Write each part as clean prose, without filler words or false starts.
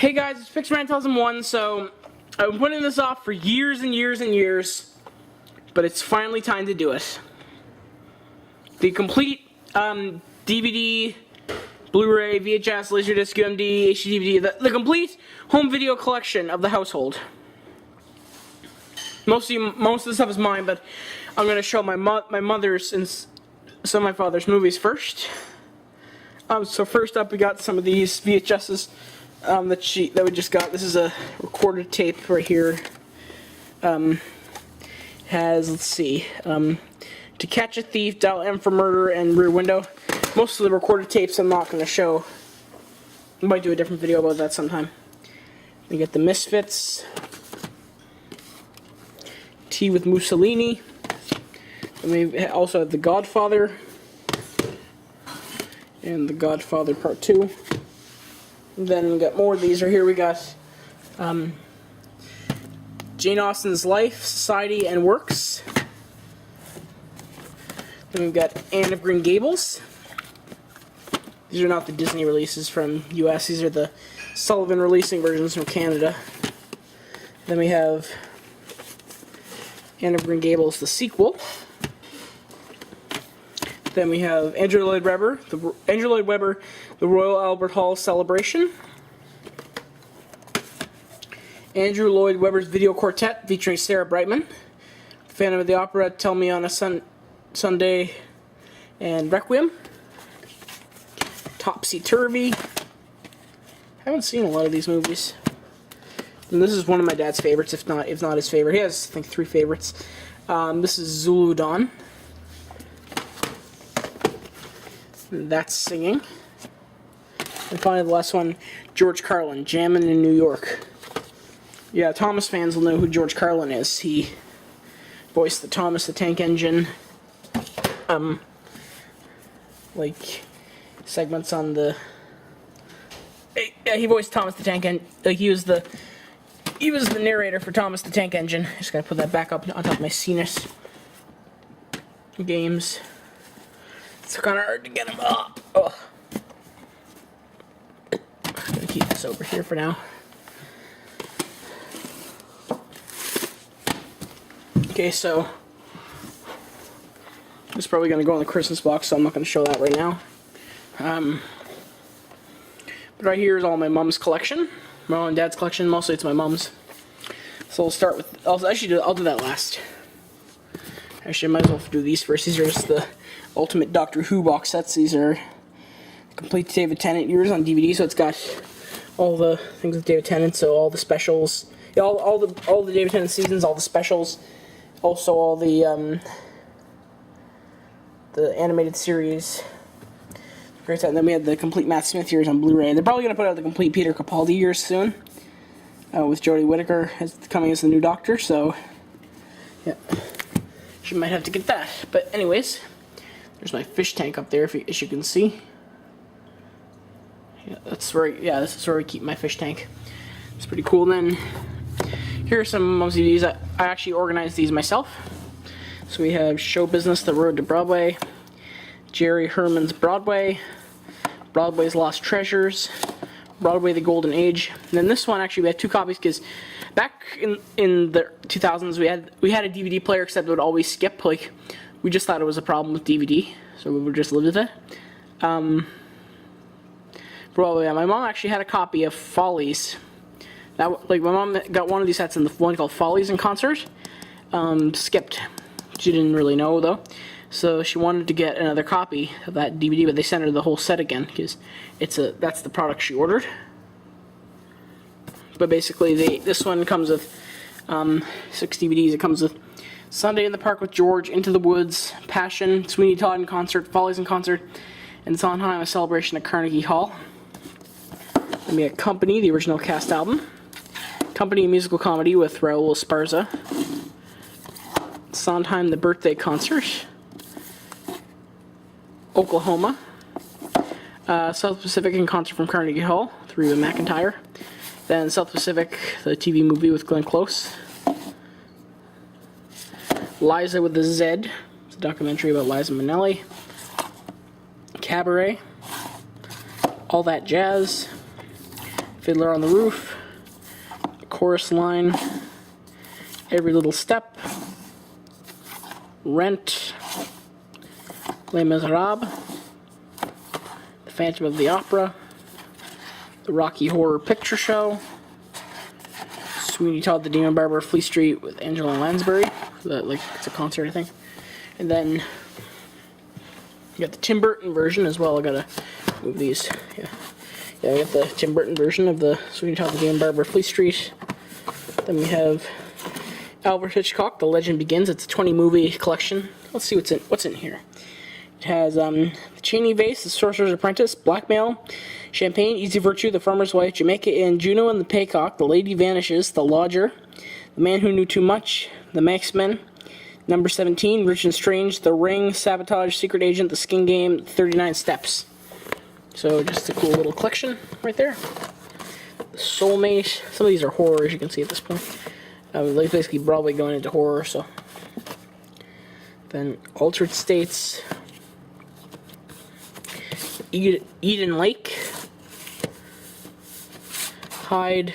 Hey guys, it's Pixelman 2001. So I've been putting this off for years and years and years, but it's finally time to do it. The complete DVD, Blu-ray, VHS, Laserdisc, UMD, HD DVD, the complete home video collection of the household. Most of the stuff is mine, but I'm going to show my mother's and some of my father's movies first. So first up, we got some of these VHSs that we just got. This is a recorded tape right here. Has, let's see, To Catch a Thief, Dial M for Murder, and Rear Window. Most of the recorded tapes I'm not going to show. I might do a different video about that sometime. We get The Misfits, Tea with Mussolini, and we also have The Godfather, and The Godfather Part 2. And then we got more of these right here. We got Jane Austen's Life, Society, and Works. Then we've got Anne of Green Gables. These are not the Disney releases from US. These are the Sullivan releasing versions from Canada. Then we have Anne of Green Gables, the sequel. Then we have Andrew Lloyd Webber, the Royal Albert Hall Celebration. Andrew Lloyd Webber's Video Quartet featuring Sarah Brightman. Phantom of the Opera, Tell Me on a Sunday, and Requiem. Topsy-Turvy. Haven't seen a lot of these movies. And this is one of my dad's favorites, if not his favorite. He has, I think, 3 favorites. This is Zulu Dawn. That's Singing. And finally, the last one, George Carlin, Jammin' in New York. Yeah, Thomas fans will know who George Carlin is. He voiced the Thomas the Tank Engine, like, segments on the... Yeah, he voiced Thomas the Tank Engine. Like, he was the narrator for Thomas the Tank Engine. Just gotta put that back up on top of my CNES games. It's kind of hard to get them up. Oh. I'm gonna keep this over here for now. Okay, so this is probably gonna go in the Christmas box, so I'm not gonna show that right now. But right here is all my mom's collection, my mom and dad's collection. Mostly it's my mom's. So we'll start with. I'll do that last. Actually, I might as well do these first. These are just the Ultimate Doctor Who box sets. These are complete David Tennant years on DVD, so it's got all the things with David Tennant, so all the specials, yeah, all the David Tennant seasons, all the specials, also all the animated series. And then we had the complete Matt Smith years on Blu-ray. And they're probably going to put out the complete Peter Capaldi years soon, with Jodie Whittaker coming as the new Doctor. So, yeah, she might have to get that. But anyways, there's my fish tank up there, as you can see. Yeah, this is where we keep my fish tank. It's pretty cool. And then here are some of these. I actually organized these myself. So we have Show Business: The Road to Broadway, Jerry Herman's Broadway, Broadway's Lost Treasures, Broadway: The Golden Age. And then this one, actually, we had 2 copies because back in the 2000s we had a DVD player, except it would always skip. Like, we just thought it was a problem with DVD, so we would just live with it. Broadway. My mom actually had a copy of Follies. My mom got one of these sets in the one called Follies in Concert. Skipped. She didn't really know though. So she wanted to get another copy of that DVD, but they sent her the whole set again because that's the product she ordered. But basically, this one comes with 6 DVDs. It comes with Sunday in the Park with George, Into the Woods, Passion, Sweeney Todd in Concert, Follies in Concert, and Sondheim: A Celebration at Carnegie Hall. Then we had Company, the original cast album. Company, a musical comedy with Raul Esparza. Sondheim: The Birthday Concert. Oklahoma, South Pacific in Concert from Carnegie Hall, with Reba McEntire. Then South Pacific, the TV movie with Glenn Close. Liza with the Z, it's a documentary about Liza Minnelli. Cabaret, All That Jazz, Fiddler on the Roof, Chorus Line, Every Little Step, Rent, Les Miserables, The Phantom of the Opera, The Rocky Horror Picture Show, Sweeney Todd the Demon Barber of Fleet Street with Angela Lansbury. Like, it's a concert, I think. And then you got the Tim Burton version as well. I gotta move these. Yeah, I got the Tim Burton version of the Sweeney Todd the Demon Barber of Fleet Street. Then we have Alfred Hitchcock, The Legend Begins. It's a 20 movie collection. Let's see what's in here. It has The Cheney Vase, The Sorcerer's Apprentice, Blackmail, Champagne, Easy Virtue, The Farmer's Wife, Jamaica Inn, Juno and the Paycock, The Lady Vanishes, The Lodger, The Man Who Knew Too Much, The Manxmen, Number 17, Rich and Strange, The Ring, Sabotage, Secret Agent, The Skin Game, 39 Steps. So just a cool little collection right there. The Soulmate. Some of these are horror, as you can see at this point. Like basically Broadway going into horror. So then Altered States, Eden Lake, Hyde,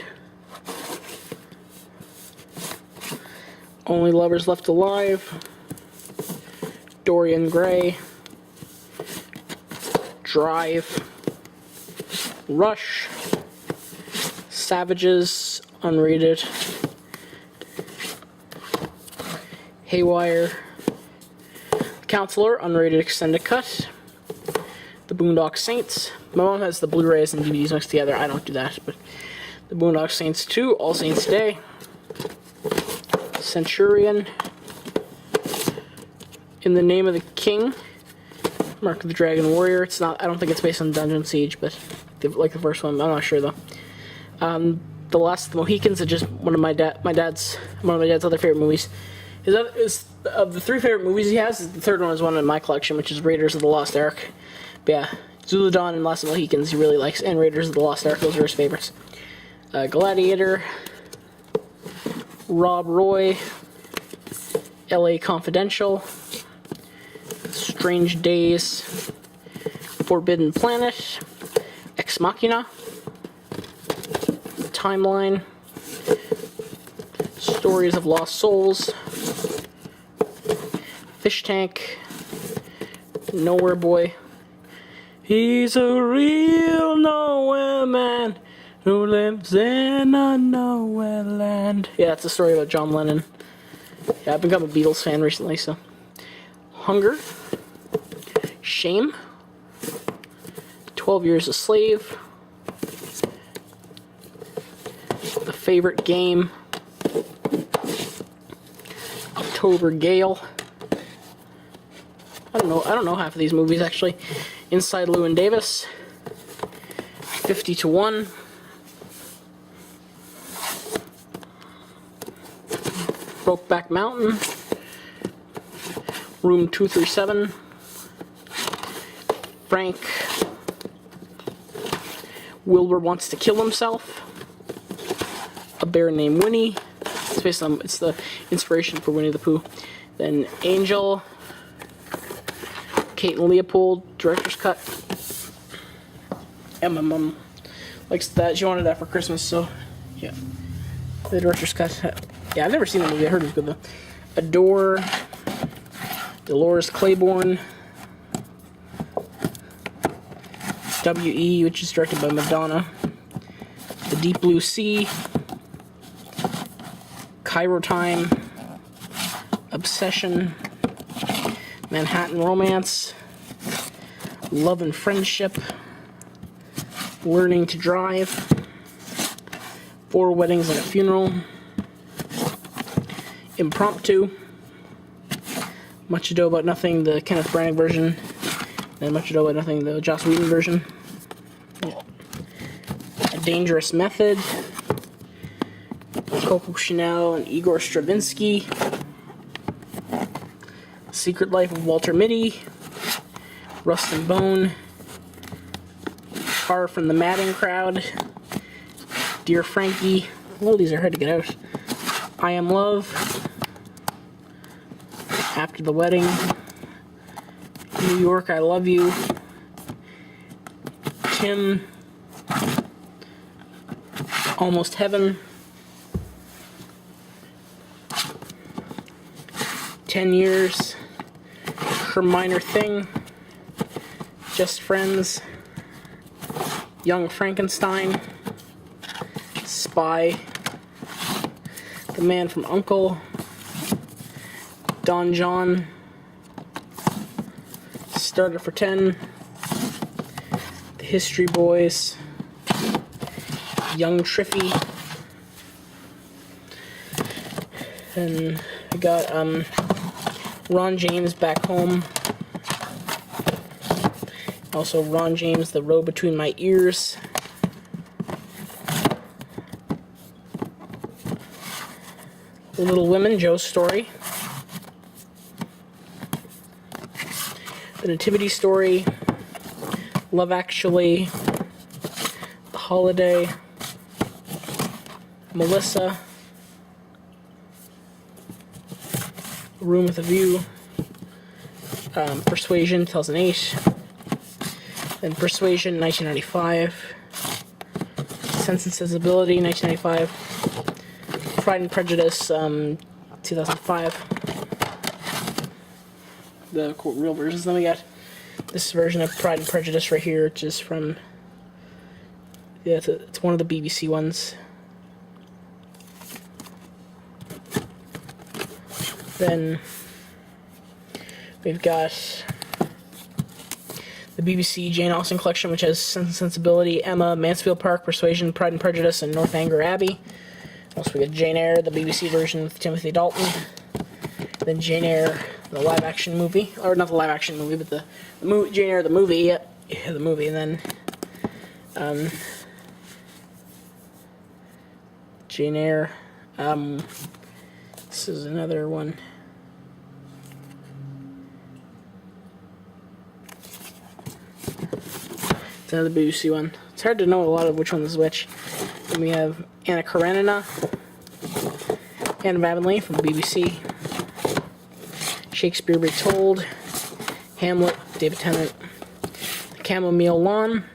Only Lovers Left Alive, Dorian Gray, Drive, Rush, Savages, unrated, Haywire, Counselor, unrated extended cut, The Boondock Saints. My mom has the Blu-rays and DVDs mixed together. I don't do that, but The Boondock Saints 2, All Saints Day, Centurion, In the Name of the King, Mark of the Dragon Warrior. It's not. I don't think it's based on Dungeon Siege, but like the first one. I'm not sure though. The Last of the Mohicans is just one of my dad's other favorite movies. Of the three favorite movies he has, the third one is one in my collection, which is Raiders of the Lost Ark. But yeah, Zuludan and Last of the Mohicans he really likes, and Raiders of the Lost Ark, those are his favorites. Gladiator, Rob Roy, L.A. Confidential, Strange Days, Forbidden Planet, Ex Machina, Timeline, Stories of Lost Souls, Fish Tank, Nowhere Boy. He's a real nowhere man who lives in a nowhere land. Yeah, it's a story about John Lennon. Yeah, I've become a Beatles fan recently, so. Hunger, Shame, 12 Years a Slave, The Favorite Game, October Gale. I don't know half of these movies actually. Inside Llewyn Davis, 50 to 1. Brokeback Mountain, Room 237, Frank, Wilbur Wants to Kill Himself, A Bear Named Winnie. It's the inspiration for Winnie the Pooh. Then Angel, Kate and Leopold, director's cut. And my mom likes that. She wanted that for Christmas, so yeah. The director's cut. Yeah, I've never seen that movie. I heard it was good though. Adore, Dolores Claiborne, W.E., which is directed by Madonna, The Deep Blue Sea, Cairo Time, Obsession, Manhattan Romance, Love and Friendship, Learning to Drive, 4 Weddings and a Funeral, Impromptu, Much Ado About Nothing, the Kenneth Branagh version, and Much Ado About Nothing, the Joss Whedon version. A Dangerous Method, Coco Chanel and Igor Stravinsky, Secret Life of Walter Mitty, Rust and Bone, Far from the Madding Crowd, Dear Frankie. Oh, these are hard to get out. I Am Love, After the Wedding, New York, I Love You, Tim, Almost Heaven, 10 Years, Her Minor Thing, Just Friends, Young Frankenstein, Spy, The Man from U.N.C.L.E., Don John, Starter for 10, The History Boys, Young Triffy, and I got Ron James Back Home, also Ron James The Road Between My Ears, Little Women, Joe's Story, The Nativity Story, Love Actually, The Holiday, Melissa, Room with a View, Persuasion 2008, then Persuasion 1995, Sense and Sensibility 1995, Pride and Prejudice 2005, the quote real versions. Then we got this version of Pride and Prejudice right here, which is from, yeah, it's one of the BBC ones. Then we've got the BBC Jane Austen collection, which has Sense and Sensibility, Emma, Mansfield Park, Persuasion, Pride and Prejudice, and Northanger Abbey. Also, we got Jane Eyre, the BBC version with Timothy Dalton. Then Jane Eyre, the live-action movie, or not the live-action movie, but the movie, Jane Eyre, the movie, yeah, the movie. And then Jane Eyre. This is another one. It's another BBC one. It's hard to know a lot of which one is which. Then we have Anna Karenina, Anne of Avonlea from BBC, Shakespeare Retold, Hamlet, David Tennant, Chamomile Lawn,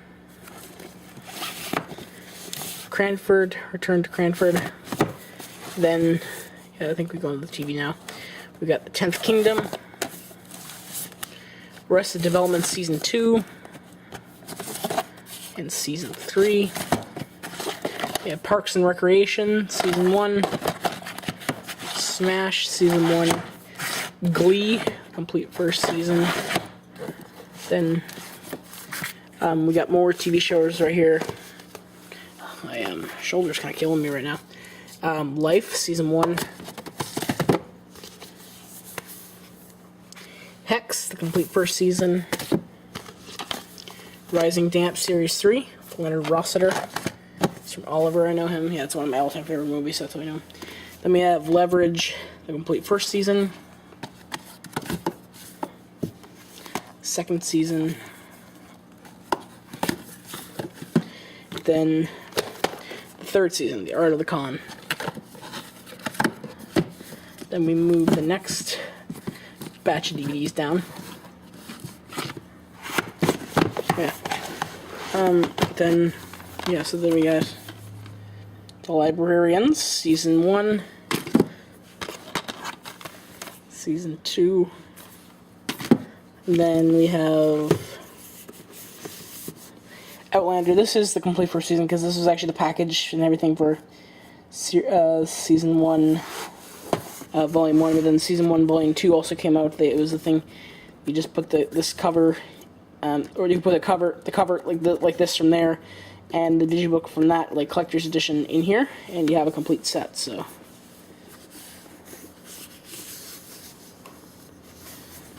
Cranford, Return to Cranford. Then, yeah, I think we go to the TV now. We got The 10th Kingdom, Arrested Development Season 2, and Season 3. We have Parks and Recreation, Season 1, Smash, Season 1, Glee, complete first season. Then, we got more TV shows right here. My shoulder's kind of killing me right now. Life, Season 1. Hex, the complete first season. Rising Damp, Series 3. Leonard Rossiter. It's from Oliver, I know him. Yeah, it's one of my all-time favorite movies, so that's what I know him. Then we have Leverage, the complete first season. Second season. Then the third season, The Art of the Con. Then we move the next batch of DVDs down. Yeah. Then, yeah, so then we got The Librarians, Season 1, Season 2, and then we have Outlander. This is the complete first season, because this was actually the package and everything for Season 1, Volume 1, but then Season 1, Volume 2 also came out. It was the thing, you just put this cover, or you put the cover like this from there, and the digibook from that, like collector's edition, in here, and you have a complete set. So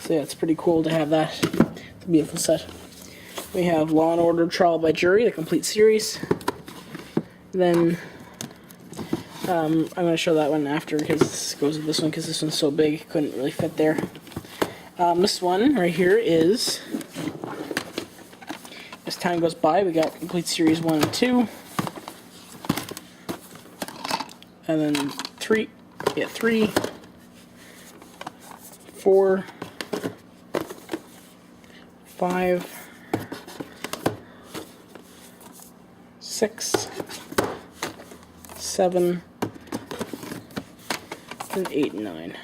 yeah, it's pretty cool to have that. It's a beautiful set. We have Law and Order: Trial by Jury, the complete series. Then I'm going to show that one after, because this goes with this one, because this one's so big, it couldn't really fit there. This one right here is, as time goes by, we got complete series 1 and 2. And then 3, 4, 5, 6, 7, and 8 and 9.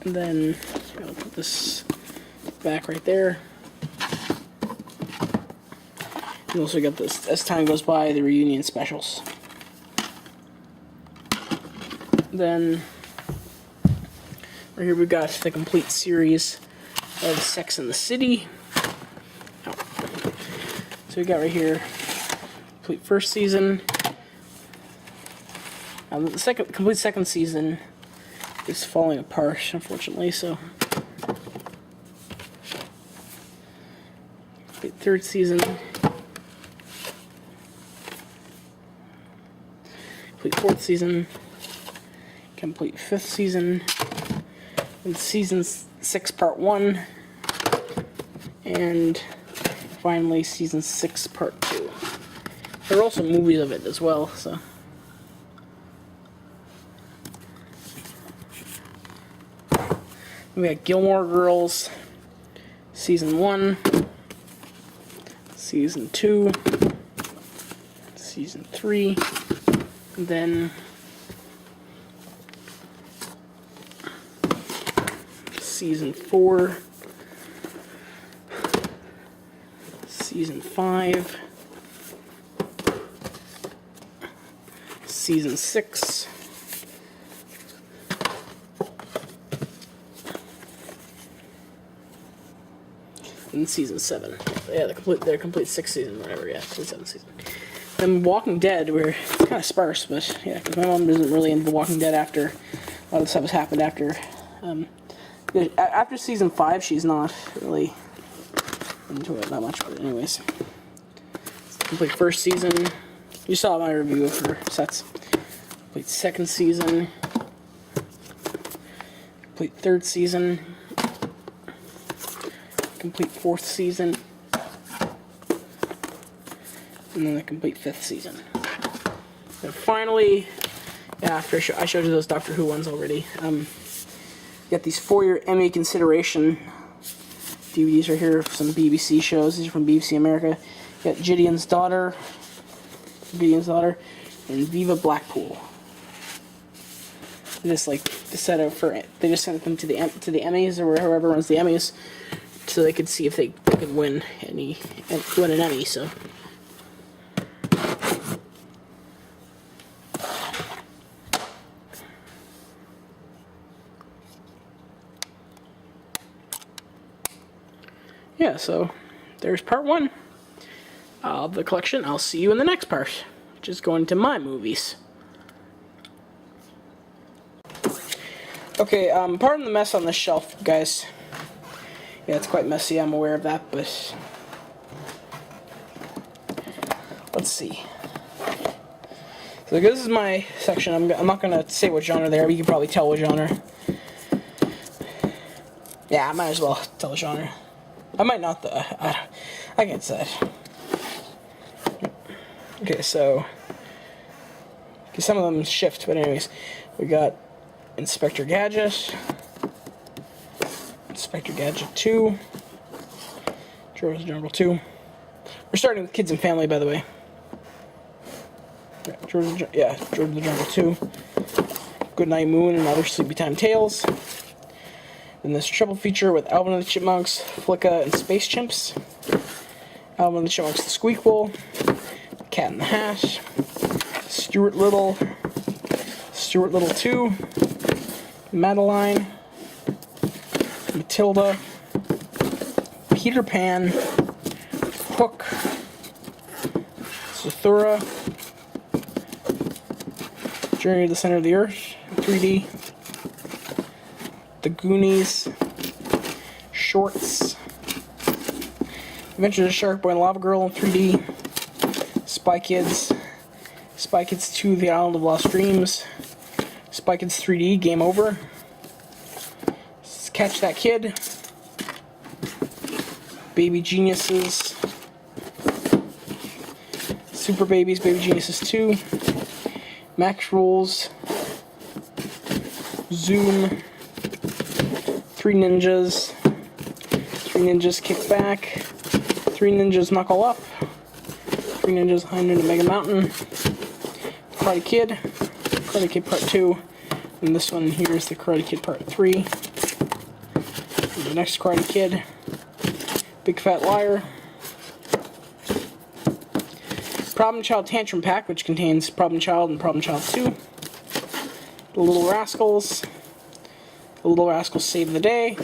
And then I'll put this back right there. You also got this, as time goes by, the reunion specials. Then right here we've got the complete series of Sex and the City. Oh. So we got right here complete first season. The complete second season is falling apart, unfortunately. So complete third season. Complete fourth season, complete fifth season, and season 6 part 1, and finally season 6 part 2. There are also movies of it as well, so. We got Gilmore Girls, season 1, season 2, season 3, and then season 4, season 5, season 6, and season 7. Yeah, the complete 6th season, whatever. Yeah, complete 7th season. Then Walking Dead, where it's kind of sparse, but yeah, because my mom isn't really into The Walking Dead after a lot of stuff has happened after. After season 5, she's not really into it that much. But anyways, complete first season. You saw my review of her sets. Complete second season. Complete third season. Complete fourth season. And then the complete fifth season. And finally, yeah, after I showed you those Doctor Who ones already, you got these for your Emmy consideration DVDs right here of some BBC shows. These are from BBC America. You got Gideon's Daughter, and Viva Blackpool. Just like the setup for it. They just sent them to the Emmys, or whoever runs the Emmys, so they could see if they could win an Emmy. So. Yeah, so there's part 1 of the collection. I'll see you in the next part, which is going to my movies. Okay, pardon the mess on this shelf, guys. Yeah, it's quite messy, I'm aware of that, but let's see. So this is my section. I'm not going to say what genre they are, but you can probably tell what genre. Yeah, I might as well tell the genre. I might not, though. I can't say. Okay, so some of them shift, but anyways, we got Inspector Gadget, Inspector Gadget 2, George the Jungle 2. We're starting with Kids and Family, by the way. Yeah, George the Jungle 2, Goodnight Moon and Other Sleepy Time Tales. Then this triple feature with Alvin and the Chipmunks, Flicka, and Space Chimps. Alvin and the Chipmunks, The Squeakquel, Cat in the Hat, Stuart Little 2, Madeline, Matilda, Peter Pan, Hook, Zathura, Journey to the Center of the Earth, 3D, The Goonies, Shorts, Adventures of Shark Boy and Lava Girl in 3D, Spy Kids 2, The Island of Lost Dreams, Spy Kids 3D, Game Over, Catch That Kid, Baby Geniuses, Super Babies, Baby Geniuses 2, Max Rules, Zoom, Three Ninjas Kick Back, Three Ninjas Knuckle Up, Three Ninjas Hiding in a Mega Mountain, Karate Kid Part 2, and this one here is the Karate Kid Part 3. And the next Karate Kid, Big Fat Liar. Problem Child Tantrum Pack, which contains Problem Child and Problem Child 2. The Little Rascals. The Little Rascals Save the Day.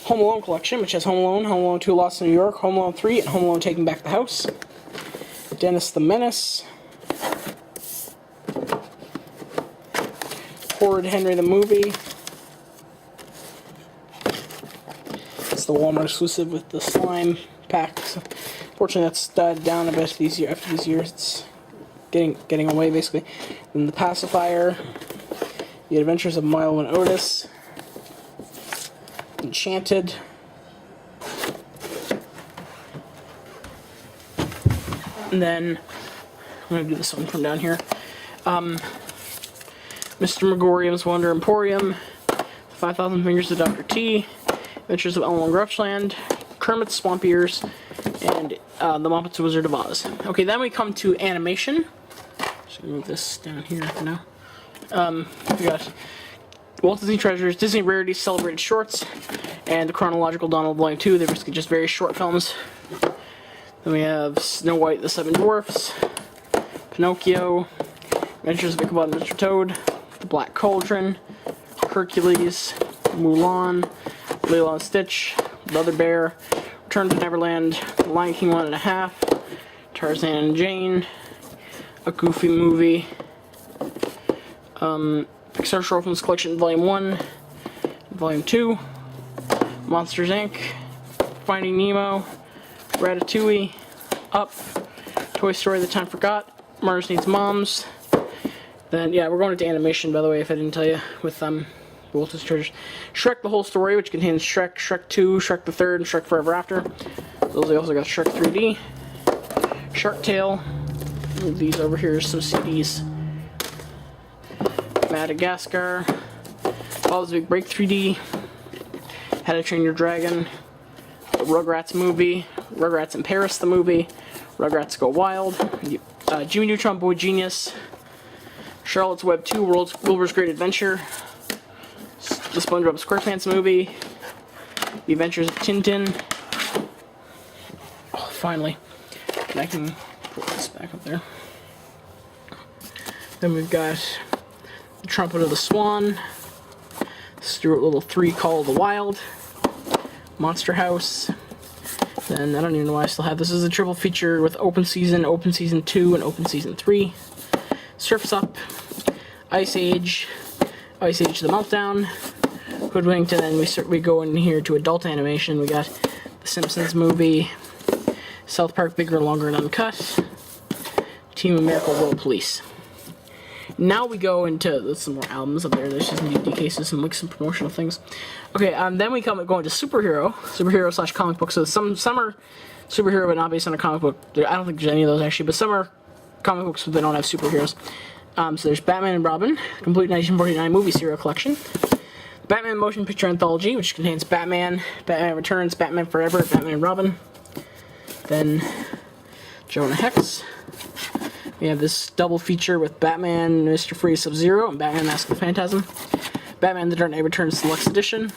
Home Alone Collection, which has Home Alone 2 Lost in New York, Home Alone 3, and Home Alone Taking Back the House. Dennis the Menace. Horrid Henry the Movie. It's the Walmart exclusive with the slime pack. So, fortunately, that's died down a bit after these years. It's getting away, basically. Then the Pacifier. The Adventures of Milo and Otis. Enchanted. And then I'm going to do this one from down here. Mr. Megorium's Wonder Emporium, 5,000 Fingers of Dr. T, Adventures of Elmo and Grouchland, Kermit's Swamp Ears, and The Muppets Wizard of Oz. Okay, then we come to animation. Just move this down here for now. We got Walt Disney Treasures, Disney Rarities, Celebrated Shorts, and the Chronological Donald Volume 2. They're basically just very short films. Then we have Snow White, the Seven Dwarfs, Pinocchio, Adventures of Ichabod and Mr. Toad, The Black Cauldron, Hercules, Mulan, Lilo and Stitch, Brother Bear, Return to Neverland, The Lion King 1.5, Tarzan and Jane, A Goofy Movie, Pixar Short Films Collection Volume 1, Volume 2, Monsters Inc., Finding Nemo, Ratatouille, Up, Toy Story The Time Forgot, Mars Needs Moms. Then, yeah, we're going into animation, by the way, if I didn't tell you, with Walt Disney Treasures. Shrek The Whole Story, which contains Shrek, Shrek 2, Shrek the Third, and Shrek Forever After. Those also got Shrek 3D. Shark Tale. Move these over here, some CDs. Madagascar. Bob's Big Break 3D. How to Train Your Dragon. The Rugrats movie. Rugrats in Paris, the movie. Rugrats Go Wild. Jimmy Neutron Boy Genius. Charlotte's Web 2, Wilbur's Great Adventure. The SpongeBob SquarePants movie. The Adventures of Tintin. Oh, finally. And I can put this back up there. Then we've got The Trumpet of the Swan. Stuart Little 3, Call of the Wild. Monster House. Then, I don't even know why I still have this. This is a triple feature with Open Season 2, and Open Season 3. Surf's Up, Ice Age The Meltdown, Hoodwinked, and then we go in here to adult animation. We got The Simpsons movie, South Park Bigger, Longer, and Uncut, Team America World Police. Now we go into some more albums up there. There's just some DVD cases and like some promotional things. Okay, then we go into superhero slash comic book. So some are superhero but not based on a comic book. I don't think there's any of those actually, but some are comic books but they don't have superheroes. So there's Batman and Robin, complete 1949 movie serial collection. Batman Motion Picture Anthology, which contains Batman, Batman Returns, Batman Forever, Batman and Robin. Then Jonah Hex. We have this double feature with Batman, Mr. Freeze, Sub-Zero, and Batman Mask of the Phantasm. Batman The Dark Knight Returns Deluxe Edition.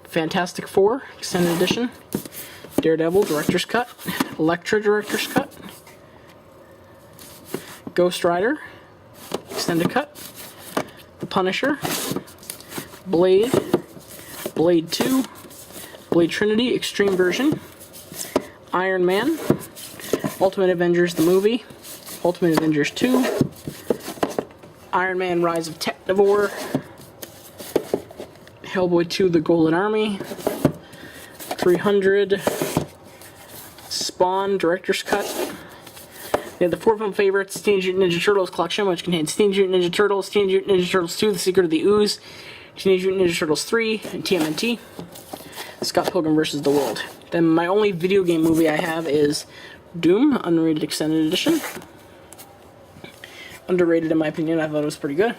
Fantastic Four Extended Edition. Daredevil Director's Cut. Elektra Director's Cut. Ghost Rider Extended Cut. The Punisher. Blade. Blade 2. Blade Trinity Extreme Version. Iron Man. Ultimate Avengers the movie. Ultimate Avengers 2. Iron Man Rise of Technivore. Hellboy 2 The Golden Army. 300. Spawn Director's Cut. They have the 4 film favorites, Teenage Mutant Ninja Turtles collection, which contains Teenage Mutant Ninja Turtles, Teenage Mutant Ninja Turtles 2, The Secret of the Ooze, Teenage Mutant Ninja Turtles 3, and TMNT. Scott Pilgrim vs. the World. Then my only video game movie I have is Doom, Unrated Extended Edition. Underrated in my opinion, I thought it was pretty good.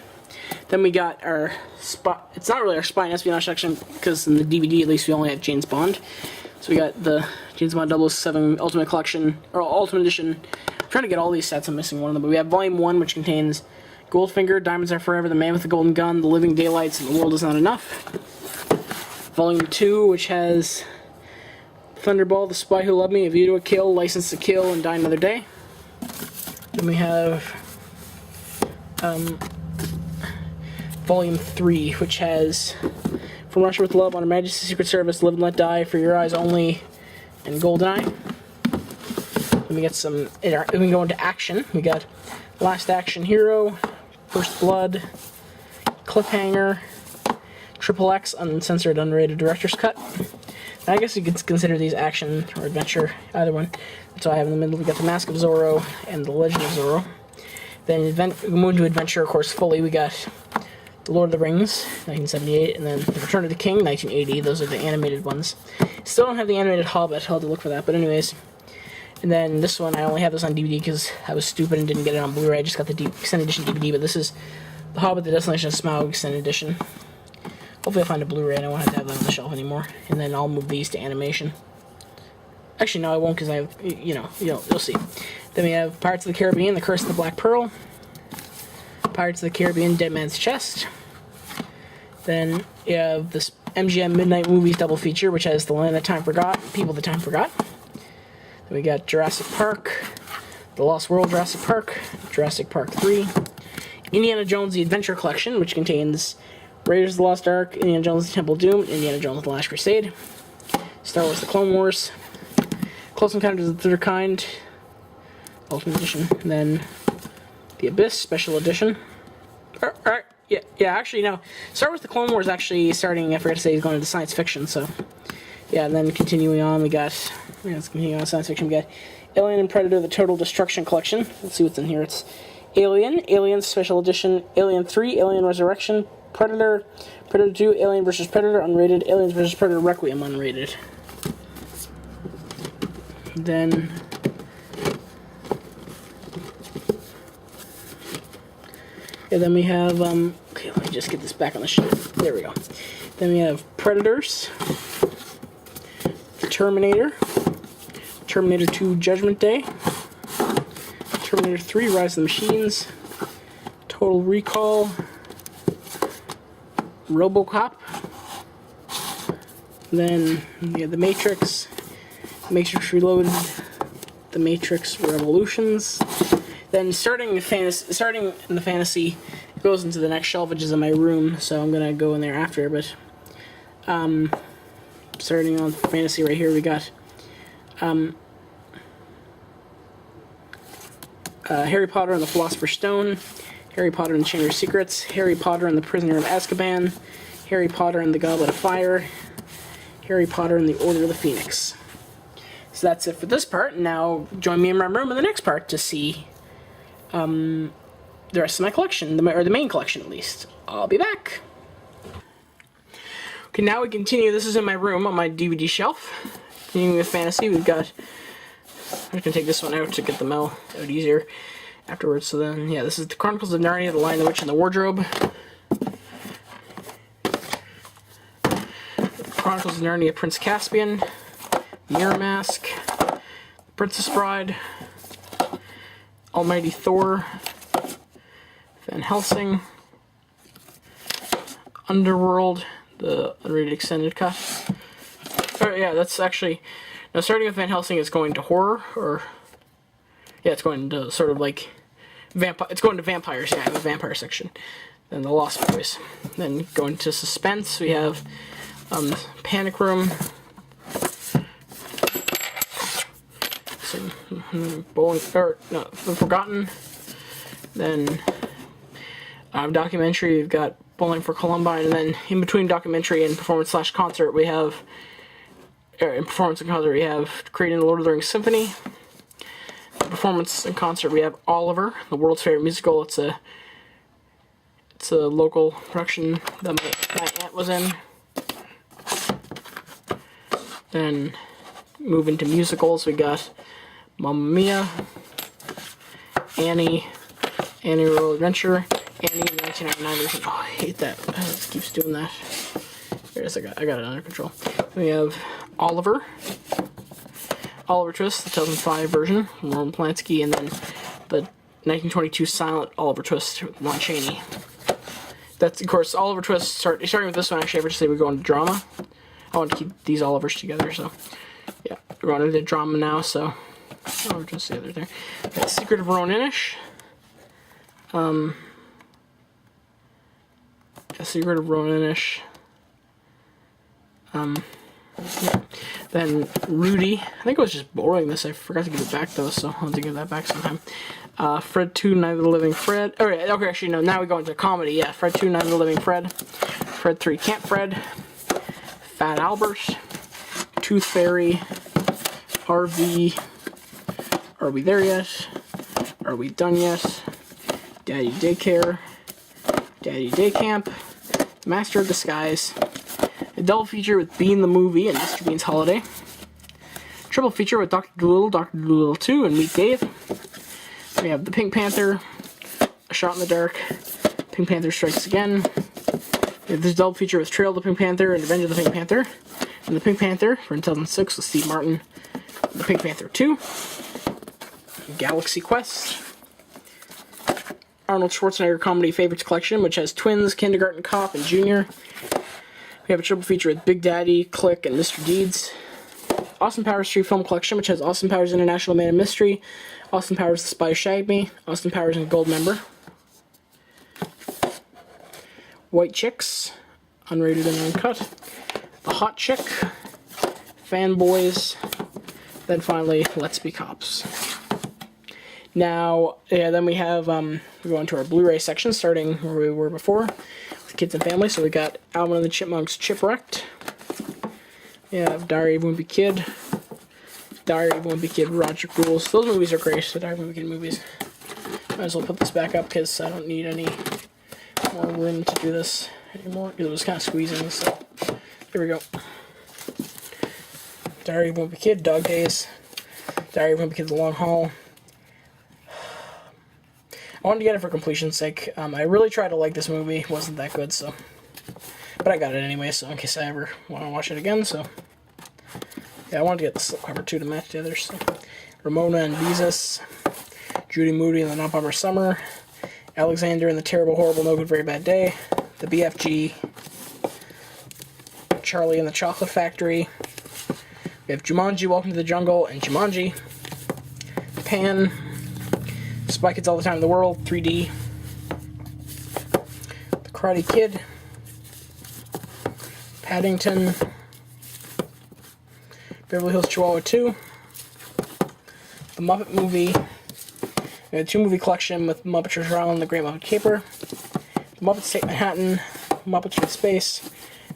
Then we got it's not really our spy and espionage section, because in the DVD at least we only have James Bond. So we got the James Bond 007 Ultimate Collection, or Ultimate Edition. I'm trying to get all these sets, I'm missing one of them, but we have Volume 1, which contains Goldfinger, Diamonds Are Forever, The Man with the Golden Gun, The Living Daylights, and The World Is Not Enough. Volume 2, which has Thunderball, The Spy Who Loved Me, A View to a Kill, License to Kill, and Die Another Day. Then we have Volume 3, which has From Russia with Love, On Her Majesty's Secret Service, Live and Let Die, For Your Eyes Only, and GoldenEye. Then we get some, then we go into action. We got Last Action Hero, First Blood, Cliffhanger, Triple X, Uncensored Unrated Director's Cut. I guess you could consider these action or adventure, either one. That's all I have in the middle. We got The Mask of Zorro and The Legend of Zorro. Then we move into adventure, of course, fully. We got The Lord of the Rings, 1978, and then The Return of the King, 1980. Those are the animated ones. Still don't have the animated Hobbit. I'll have to look for that. But anyways, and then this one, I only have this on DVD because I was stupid and didn't get it on Blu-ray. I just got the extended edition DVD, but this is The Hobbit, The Desolation of Smaug extended edition. Hopefully I'll find a Blu-ray. I don't have to have that on the shelf anymore. And then I'll move these to animation. Actually, no, I won't because I have, you'll see. Then we have Pirates of the Caribbean, The Curse of the Black Pearl. Pirates of the Caribbean, Dead Man's Chest. Then you have this MGM Midnight Movies double feature, which has The Land That Time Forgot, People That Time Forgot. Then we got Jurassic Park, The Lost World Jurassic Park, Jurassic Park 3. Indiana Jones The Adventure Collection, which contains Raiders of the Lost Ark, Indiana Jones The Temple of Doom, Indiana Jones The Last Crusade, Star Wars The Clone Wars, Close Encounters of the Third Kind, Ultimate Edition, and then The Abyss Special Edition. Actually, no. Star Wars The Clone Wars actually starting, I forgot to say, he's going into science fiction, so. Yeah, and then continuing on, we got, let's continue on science fiction, we got Alien and Predator The Total Destruction Collection. Let's see what's in here. It's Alien, Alien Special Edition, Alien 3, Alien Resurrection, Predator, Predator 2, Alien vs. Predator, unrated, Aliens vs. Predator Requiem, unrated. Then we have, okay, let me just get this back on the shelf. There we go. Then we have Predators, Terminator, Terminator 2 Judgment Day, Terminator 3 Rise of the Machines, Total Recall, RoboCop, then we have The Matrix, Matrix Reloaded, The Matrix Revolutions. Then starting in the fantasy, it goes into the next shelf, which is in my room, so I'm gonna go in there after. But starting on fantasy right here, we got Harry Potter and the Philosopher's Stone, Harry Potter and the Chamber of Secrets, Harry Potter and the Prisoner of Azkaban, Harry Potter and the Goblet of Fire, Harry Potter and the Order of the Phoenix. So that's it for this part. Now join me in my room in the next part to see the rest of my collection, or the main collection at least. I'll be back. Okay, now we continue. This is in my room on my DVD shelf. Continuing with fantasy, we've got, I'm just going to take this one out to get the mail out easier afterwards. So then, yeah, this is the Chronicles of Narnia, The Lion, the Witch, and the Wardrobe. Chronicles of Narnia, Prince Caspian, Mirror Mask, Princess Bride, Almighty Thor, Van Helsing, Underworld, the unrated extended cut. Oh yeah, that's actually, now starting with Van Helsing, it's going to horror, or, yeah, it's going to sort of like, it's going to vampires, yeah, I have a vampire section. Then the Lost Boys. Then going to suspense, we have Panic Room, Bowling, or no, The Forgotten. Then documentary, we've got Bowling for Columbine, and then in between documentary and performance/concert, we have, in performance and concert, we have Creating the Lord of the Rings Symphony. In performance and concert, we have Oliver, the world's favorite musical. It's a local production that my aunt was in. Then move into musicals, we got Mamma Mia, Annie, Royal Adventure, Annie, the 1999 version. Oh, I hate that. It keeps doing that. Here it is, I got it under control. We have Oliver Twist, the 2005 version, Roman Polanski, and then the 1922 silent Oliver Twist with Lon Chaney. That's, of course, Oliver Twist, starting with this one, actually, I would say we go into drama. I want to keep these Olivers together, so, yeah, we're going into drama now, so, Oliver Twist, the other there. Got Secret of Roninish. Secret of Roninish. Yeah. Then Rudy. I think I was just borrowing this. I forgot to give it back though, so I'll have to give that back sometime. Fred 2, Night of the Living Fred. Oh, yeah, okay, actually, no, now we go into comedy. Yeah, Fred 2, Night of the Living Fred. Fred 3, Camp Fred. Fat Albert. Tooth Fairy. RV. Are We There Yet? Are We Done Yet? Daddy Daycare. Daddy Day Camp. Master of Disguise. A double feature with Bean the Movie and Mr. Bean's Holiday. Triple feature with Dr. Dolittle, Dr. Dolittle 2, and Meet Dave. We have The Pink Panther, A Shot in the Dark, Pink Panther Strikes Again. We have this double feature with Trail of the Pink Panther and Revenge of the Pink Panther. And The Pink Panther from 2006 with Steve Martin. The Pink Panther 2. Galaxy Quest. Arnold Schwarzenegger Comedy Favorites Collection, which has Twins, Kindergarten Cop, and Junior. We have a triple feature with Big Daddy, Click, and Mr. Deeds. Austin Powers 3 Film Collection, which has Austin Powers International Man of Mystery, Austin Powers The Spy Who Shagged Me, Austin Powers and Gold Member. White Chicks, unrated and uncut. The Hot Chick, Fanboys, then finally, Let's Be Cops. Now, yeah, then we have, we go into our Blu-ray section, starting where we were before, with Kids and Family. So we got Alvin and the Chipmunks Chipwrecked. We have Diary of a Wimpy Kid. Diary of a Wimpy Kid, Roger Rules. Those movies are great, the Diary of a Wimpy Kid movies. Might as well put this back up, because I don't need any more room to do this anymore, because it was kind of squeezing, so here we go. Diary of a Wimpy Kid, Dog Days. Diary of a Wimpy Kid, The Long Haul. I wanted to get it for completion's sake. I really tried to like this movie. It wasn't that good, so. But I got it anyway, so in case I ever want to watch it again, so. Yeah, I wanted to get the slipcover too to match the others, so. Ramona and Beezus. Judy Moody and the Not Bummer Summer. Alexander and the Terrible, Horrible, No Good, Very Bad Day. The BFG. Charlie and the Chocolate Factory. We have Jumanji, Welcome to the Jungle, and Jumanji. Pan. Spy Kids All the Time in the World, 3D. The Karate Kid. Paddington. Beverly Hills Chihuahua 2. The Muppet Movie. We have a 2-movie collection with Muppet Treasure Island and The Great Muppet Caper. The Muppets Take Manhattan. Muppets from Space.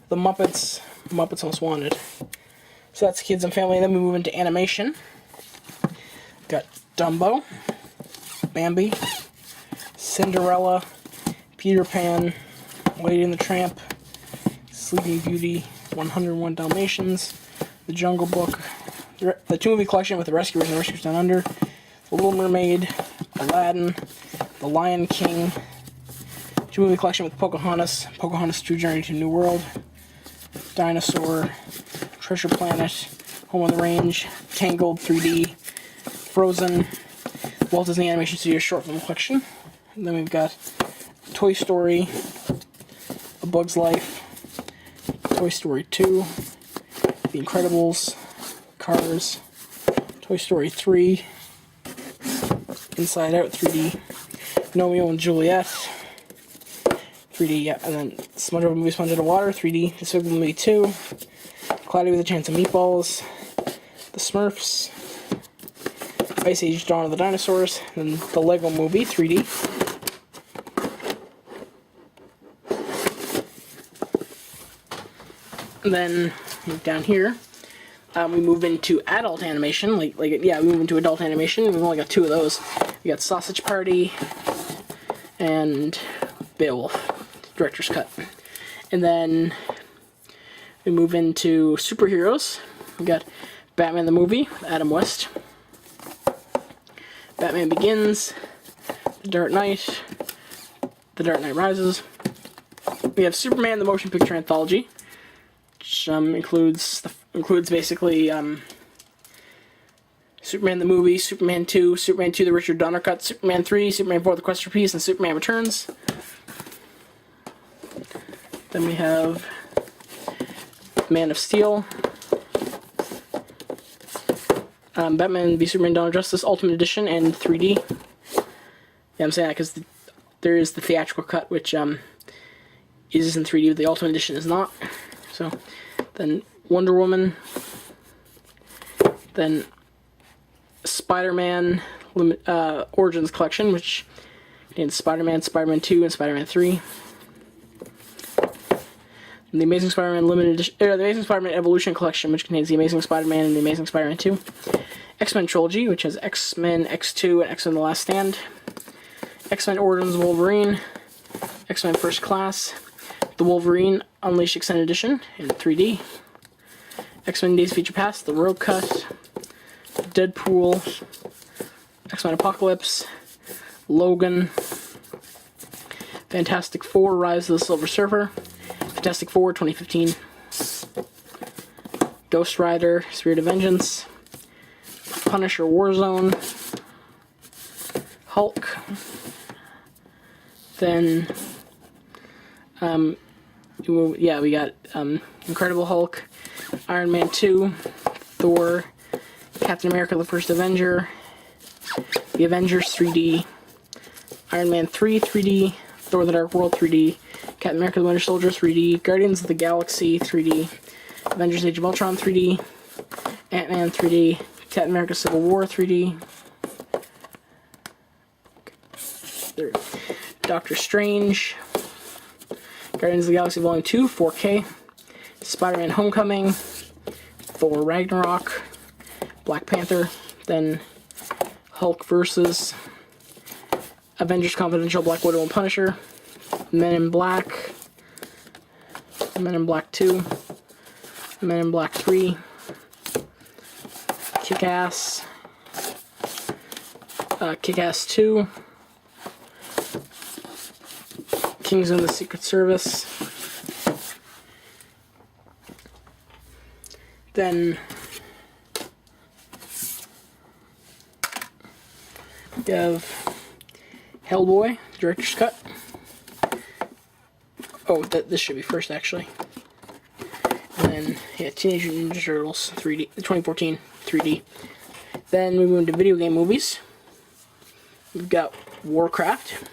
The Muppets. Muppets Most Wanted. So that's Kids and Family. And then we move into animation. Got Dumbo. Bambi, Cinderella, Peter Pan, Lady and the Tramp, Sleeping Beauty, 101 Dalmatians, The Jungle Book, the 2-movie collection with The Rescuers and Rescuers Down Under, The Little Mermaid, Aladdin, The Lion King, 2-movie collection with Pocahontas, Pocahontas True Journey to New World, Dinosaur, Treasure Planet, Home on the Range, Tangled 3D, Frozen, Walt Disney Animation Studios short film collection. And then we've got Toy Story, A Bug's Life, Toy Story 2, The Incredibles, Cars, Toy Story 3, Inside Out 3D, Romeo and Juliet, 3D, yeah, and then SpongeBob Movie Sponge Out of Water, 3D, Despicable Me 2, Cloudy with a Chance of Meatballs, The Smurfs, Ice Age Dawn of the Dinosaurs, and the Lego Movie, 3D. And then, down here, we move into adult animation, we move into adult animation. We've only got 2 of those. We got Sausage Party and Beowulf, director's cut. And then we move into superheroes. We got Batman the Movie, Adam West. Batman Begins, The Dark Knight, The Dark Knight Rises. We have Superman the Motion Picture Anthology, which includes basically Superman the movie, Superman 2, Superman 2 the Richard Donner cut, Superman 3, Superman 4 the Quest for Peace, and Superman Returns. Then we have Man of Steel, Batman v Superman Dawn of Justice Ultimate Edition and 3D. Yeah, I'm saying that because there is the theatrical cut, which is in 3D, but the Ultimate Edition is not. So, then Wonder Woman, then Spider-Man Origins Collection, which contains Spider-Man, Spider-Man 2, and Spider-Man 3. And the Amazing Spider-Man Limited Edition, the Amazing Spider-Man Evolution Collection, which contains the Amazing Spider-Man and the Amazing Spider-Man 2. X-Men Trilogy, which has X-Men X2 and X-Men The Last Stand. X-Men Origins Wolverine, X-Men First Class, The Wolverine Unleashed Extended Edition in 3D. X-Men Days of Future Past, The Road Cut, Deadpool, X-Men Apocalypse, Logan, Fantastic Four Rise of the Silver Surfer, Fantastic Four 2015, Ghost Rider Spirit of Vengeance, Punisher Warzone, Hulk, then we got Incredible Hulk, Iron Man 2, Thor, Captain America the First Avenger, The Avengers 3D, Iron Man 3 3D, Thor the Dark World 3D, Captain America the Winter Soldier 3D, Guardians of the Galaxy 3D, Avengers Age of Ultron 3D, Ant-Man 3D, Captain America Civil War 3D, Doctor Strange, Guardians of the Galaxy Volume 2 4K, Spider-Man Homecoming, Thor Ragnarok, Black Panther, then Hulk vs. Avengers Confidential, Black Widow and Punisher, Men in Black, Men in Black 2, Men in Black 3, Kick-Ass, Kick-Ass 2, Kingsman: The Secret Service, then we have Hellboy, Director's Cut. Oh, this should be first, actually. And then, yeah, Teenage Mutant Ninja Turtles 3D, 2014 3D. Then we move into video game movies. We've got Warcraft,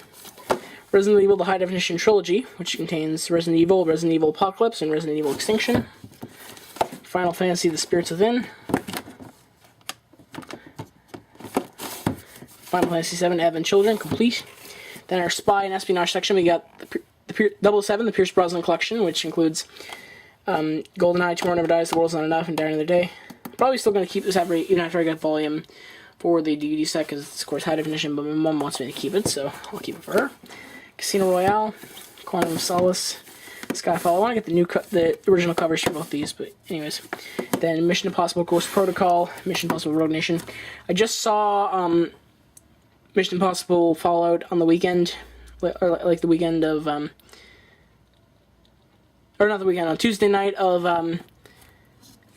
Resident Evil: The High Definition Trilogy, which contains Resident Evil Apocalypse, and Resident Evil Extinction. Final Fantasy: The Spirits Within. Final Fantasy VII: Advent Children, complete. Then our spy and espionage section, we got the 007, the Pierce Brosnan Collection, which includes GoldenEye, Tomorrow Never Dies, The World's Not Enough, and Die Another Day. Probably still going to keep this even after I get volume for the DVD set, because it's, of course, high definition, but my mom wants me to keep it, so I'll keep it for her. Casino Royale, Quantum of Solace, Skyfall. I want to get the original covers for both these, but anyways. Then Mission Impossible Ghost Protocol, Mission Impossible Rogue Nation. I just saw Mission Impossible Fallout on the weekend, like the weekend of, or not the weekend, on Tuesday night of, I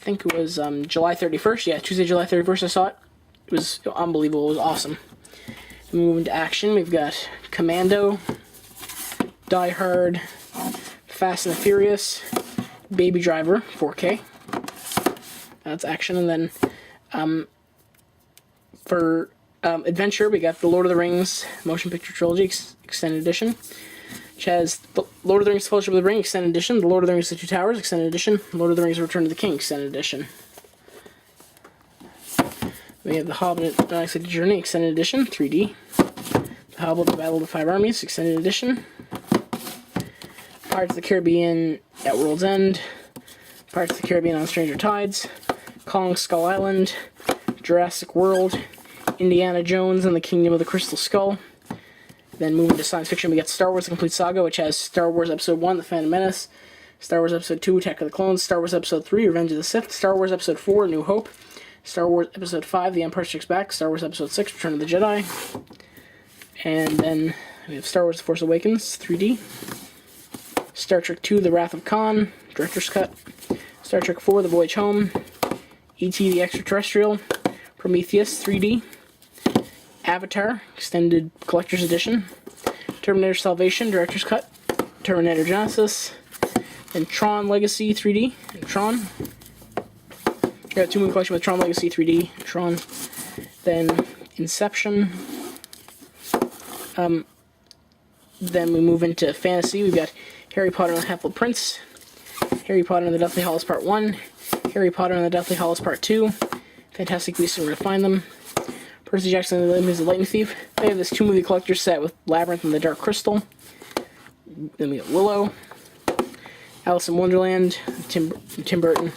think it was July 31st. Yeah, Tuesday, July 31st I saw it. It was unbelievable. It was awesome. Moving to action, we've got Commando, Die Hard, Fast and the Furious, Baby Driver, 4K. That's action. And then for adventure, we got the Lord of the Rings Motion Picture Trilogy Extended Edition, which has the Lord of the Rings Fellowship of the Ring Extended Edition, the Lord of the Rings The Two Towers Extended Edition, Lord of the Rings Return to the King Extended Edition. We have the Hobbit Unexpected Journey Extended Edition, 3D. The Hobbit: The Battle of the Five Armies Extended Edition. Pirates of the Caribbean at World's End. Pirates of the Caribbean on Stranger Tides. Kong Skull Island. Jurassic World. Indiana Jones and the Kingdom of the Crystal Skull. Then moving to science fiction, we got Star Wars: The Complete Saga, which has Star Wars Episode 1, The Phantom Menace. Star Wars Episode 2, Attack of the Clones. Star Wars Episode 3, Revenge of the Sith. Star Wars Episode 4, New Hope. Star Wars Episode 5, The Empire Strikes Back. Star Wars Episode 6, Return of the Jedi. And then we have Star Wars The Force Awakens, 3D. Star Trek II, The Wrath of Khan, Director's Cut. Star Trek IV: The Voyage Home, E.T. the Extraterrestrial, Prometheus 3D, Avatar Extended Collector's Edition, Terminator Salvation Director's Cut, Terminator Genesis, and Tron Legacy 3D, and Tron. Got 2 movie collection with Tron Legacy 3D, and Tron. Then Inception. Then we move into fantasy. We've got Harry Potter and the Half-Blood Prince, Harry Potter and the Deathly Hallows Part 1, Harry Potter and the Deathly Hallows Part 2, Fantastic Beasts and Where to Find Them, Percy Jackson and the Lightning Thief. I have this 2 movie collector set with Labyrinth and the Dark Crystal. Then we got Willow, Alice in Wonderland, Tim Burton,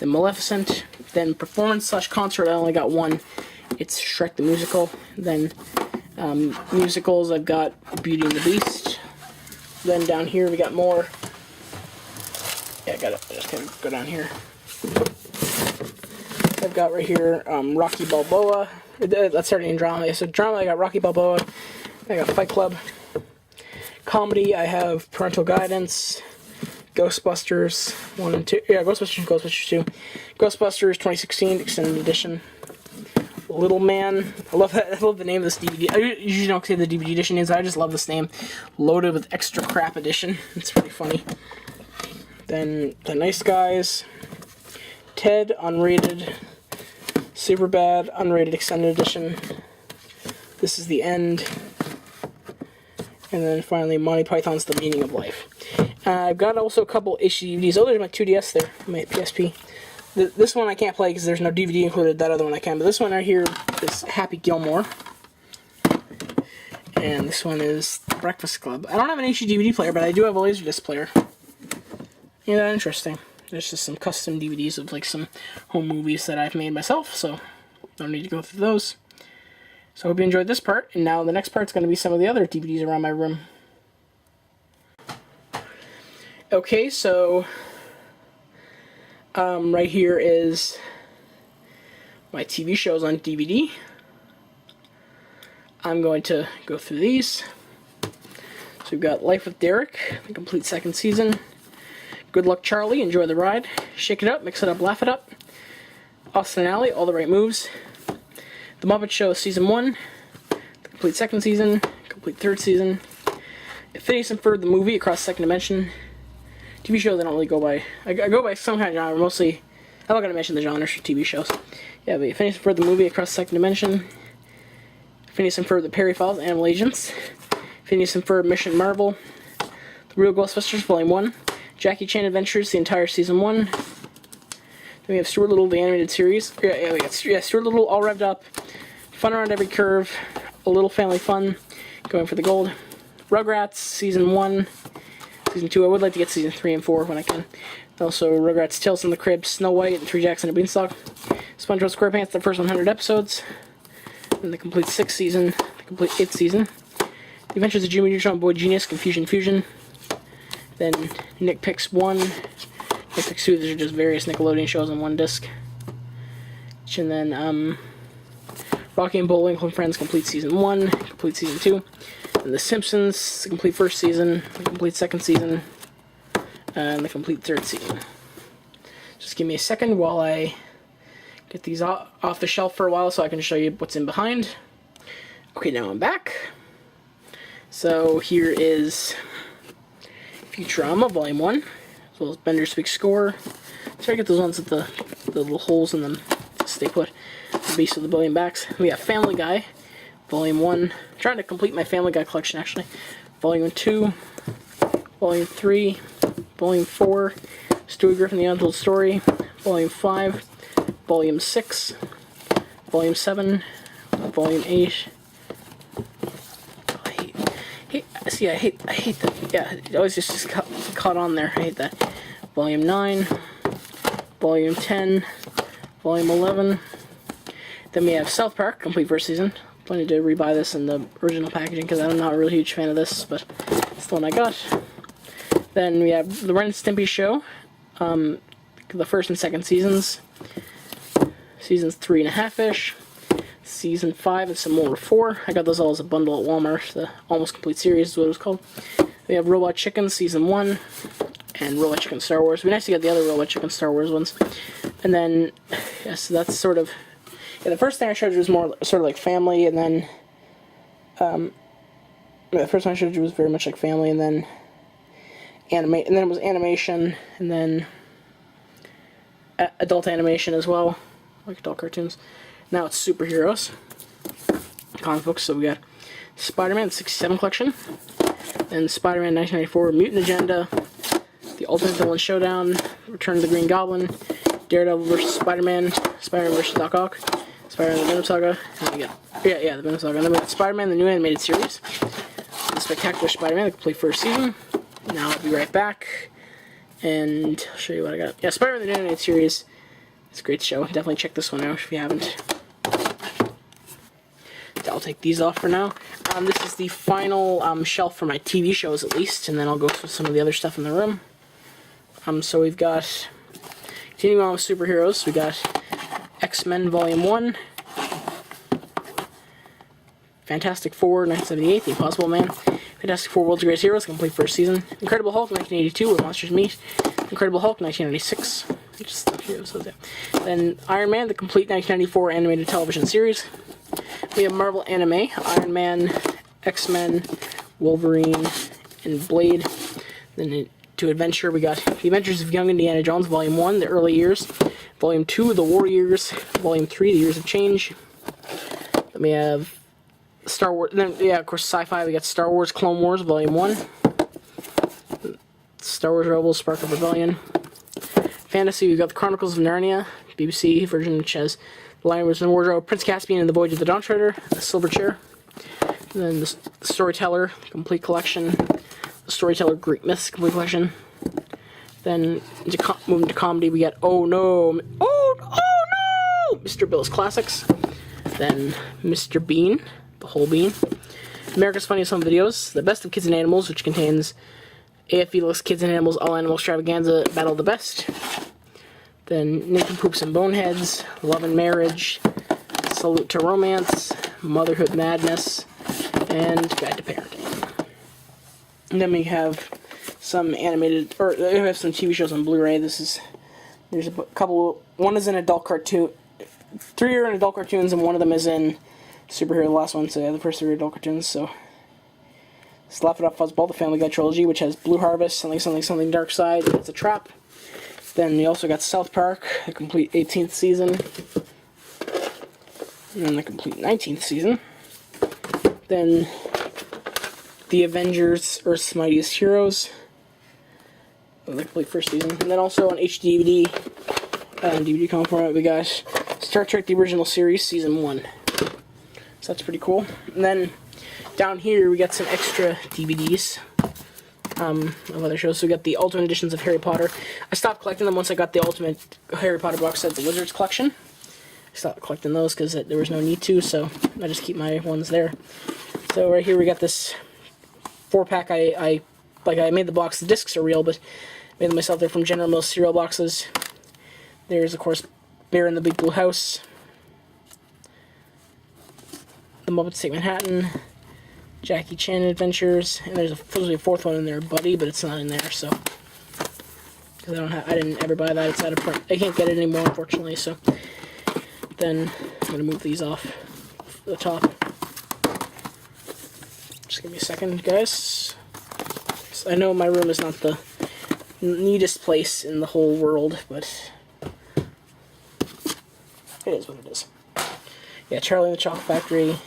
then Maleficent, then performance/concert. I only got 1. It's Shrek the Musical. Then musicals, I've got Beauty and the Beast. Then down here we got more. Yeah, I just gotta go down here. I've got right here Rocky Balboa. That's starting in drama. So drama, I got Rocky Balboa. I got Fight Club. Comedy, I have Parental Guidance, Ghostbusters 1 and 2. Yeah, Ghostbusters 2. Ghostbusters 2016 Extended Edition. Little Man. I love that. I love the name of this DVD. I usually don't say the DVD edition is. I just love this name. Loaded with Extra Crap Edition. It's pretty funny. Then The Nice Guys. Ted Unrated. Superbad Unrated Extended Edition. This Is the End. And then finally Monty Python's The Meaning of Life. I've got also a couple HD DVDs. Oh, there's my 2DS there. My PSP. This one I can't play because there's no DVD included. That other one I can. But this one right here is Happy Gilmore. And this one is The Breakfast Club. I don't have an HD DVD player, but I do have a Laserdisc player. Yeah, that's interesting. There's just some custom DVDs of like some home movies that I've made myself, so don't need to go through those. So I hope you enjoyed this part, and now the next part's going to be some of the other DVDs around my room. Okay, so right here is my TV shows on DVD. I'm going to go through these. So we've got Life with Derek, the complete 2nd season. Good Luck Charlie, Enjoy the Ride. Shake It Up, Mix It Up, Laugh It Up. Austin and Ally, All the Right Moves. The Muppet Show Season 1. The complete 2nd season. Complete 3rd season. Phineas and Ferb, the movie, Across the 2nd Dimension. TV shows I don't really go by. I go by some kind of genre, mostly. I'm not going to mention the genres for TV shows. Yeah, but Phineas and Ferb, the movie, Across the 2nd Dimension. Phineas and Ferb, the Perry Files, Animal Agents. Phineas and Ferb, Mission Marvel. The Real Ghostbusters, Volume 1. Jackie Chan Adventures, the entire Season 1. Then we have Stuart Little, the animated series. Yeah, we got Stuart Little, all revved up. Fun around every curve. A little family fun. Going for the gold. Rugrats, Season 1. Season 2. I would like to get Season 3 and 4 when I can. Also, Rugrats, Tales from the Crib, Snow White, and 3 Jacks and a Beanstalk. SpongeBob SquarePants, the first 100 episodes. And the complete 6th season. The complete 8th season. The Adventures of Jimmy Neutron, Boy Genius, Confusion Fusion. Then Nick Picks 1. Nick Picks 2. These are just various Nickelodeon shows on one disc. And then Rocky and Bullwinkle and Friends, complete Season 1. Complete Season 2. And The Simpsons, the complete 1st season. The complete 2nd season. And the complete 3rd season. Just give me a second while I get these off the shelf for a while so I can show you what's in behind. Okay, now I'm back. So here is Futurama, Volume 1, as well as Bender's Big Score. Try to get those ones with the little holes in them to stay put. The Beast of the Billion Backs. We have Family Guy, Volume 1. I'm trying to complete my Family Guy collection, actually. Volume 2, Volume 3, Volume 4, Stewie Griffin, The Untold Story, Volume 5, Volume 6, Volume 7, Volume 8. I hate that. Yeah, it always just caught on there. I hate that. Volume 9, Volume 10, Volume 11. Then we have South Park, complete 1st season. Planning to rebuy this in the original packaging because I'm not a really huge fan of this, but it's the one I got. Then we have The Ren and Stimpy Show, the 1st and 2nd seasons. Seasons 3.5-ish. Season 5 and some more 4. I got those all as a bundle at Walmart. The Almost Complete Series is what it was called. We have Robot Chicken, Season 1. and Robot Chicken Star Wars. It'd be nice to get the other Robot Chicken Star Wars ones. And then, yeah, so that's sort of, yeah, the first thing I showed you was more sort of like family, and then, the first one I showed you was very much like family, and then and then it was animation, and then adult animation as well, like adult cartoons. Now it's superheroes, comic books. So we got Spider-Man 67 collection, and Spider-Man 1994 Mutant Agenda, The Ultimate Villain Showdown, Return of the Green Goblin, Daredevil vs. Spider-Man, Spider-Man vs. Doc Ock, Spider-Man the Venom Saga, and we got the Venom Saga, and then we got Spider-Man the new animated series, The Spectacular Spider-Man, the complete first season. Now I'll be right back, and I'll show you what I got. Yeah, Spider-Man the new animated series. It's a great show. Definitely check this one out if you haven't. I'll take these off for now. This is the final shelf for my TV shows, at least, and then I'll go through some of the other stuff in the room. So we've got, continuing on with superheroes, we got X-Men Volume 1, Fantastic Four 1978, The Impossible Man, Fantastic Four World's Greatest Heroes, complete first season, Incredible Hulk 1982, Where Monsters Meet, Incredible Hulk 1996, just a few episodes there. Then Iron Man, the complete 1994 animated television series. We have Marvel Anime, Iron Man, X-Men, Wolverine, and Blade. Then to Adventure, we got The Adventures of Young Indiana Jones, Volume 1, The Early Years, Volume 2, The War Years, Volume 3, The Years of Change. Then we have Star Wars, then, yeah, of course, Sci-Fi, we got Star Wars Clone Wars, Volume 1, Star Wars Rebels, Spark of Rebellion. Fantasy, we've got The Chronicles of Narnia, BBC version, which has The Lion, Wizard, and Wardrobe, Prince Caspian and the Voyage of the Dawn Treader, The Silver Chair. And then the Storyteller, complete collection, The Storyteller Greek Myths, complete collection. Then, moving to comedy, we got Oh No, Mr. Bill's Classics. Then, Mr. Bean, The Whole Bean. America's Funniest Home Videos, The Best of Kids and Animals, which contains AFV Looks Kids and Animals All Animal Extravaganza, Battle of the Best. Then Nathan Poops and Boneheads, Love and Marriage, Salute to Romance, Motherhood Madness, and Guide to Parenting. And then we have some animated, or we have some TV shows on Blu-ray. There's a couple, one is an adult cartoon, 3 are in adult cartoons, and one of them is in superhero, the last one, so yeah, the first 3 are adult cartoons, so. Slap It Up Fuzzball, the Family Guy trilogy, which has Blue Harvest, Something Dark Side, It's a Trap. Then we also got South Park, the complete 18th season. And then the complete 19th season. Then The Avengers, Earth's Mightiest Heroes, the complete first season. And then also on HD DVD comic format, we got Star Trek The Original Series, Season 1. So that's pretty cool. And then down here we got some extra DVDs of other shows. So we got the Ultimate Editions of Harry Potter. I stopped collecting them once I got the Ultimate Harry Potter box set, the Wizards collection. I stopped collecting those because there was no need to, so I just keep my ones there. So right here we got this 4-pack. I made the box. The discs are real, but made them myself. They're from General Mills cereal boxes. There's, of course, Bear in the Big Blue House, The Muppets Take Manhattan, Jackie Chan Adventures, and there's supposedly a 4th one in there, Buddy, but it's not in there, so because I didn't ever buy that. It's out of print. I can't get it anymore, unfortunately. So then I'm gonna move these off the top. Just give me a second, guys. So I know my room is not the neatest place in the whole world, but it is what it is. Yeah, Charlie and the Chocolate Factory.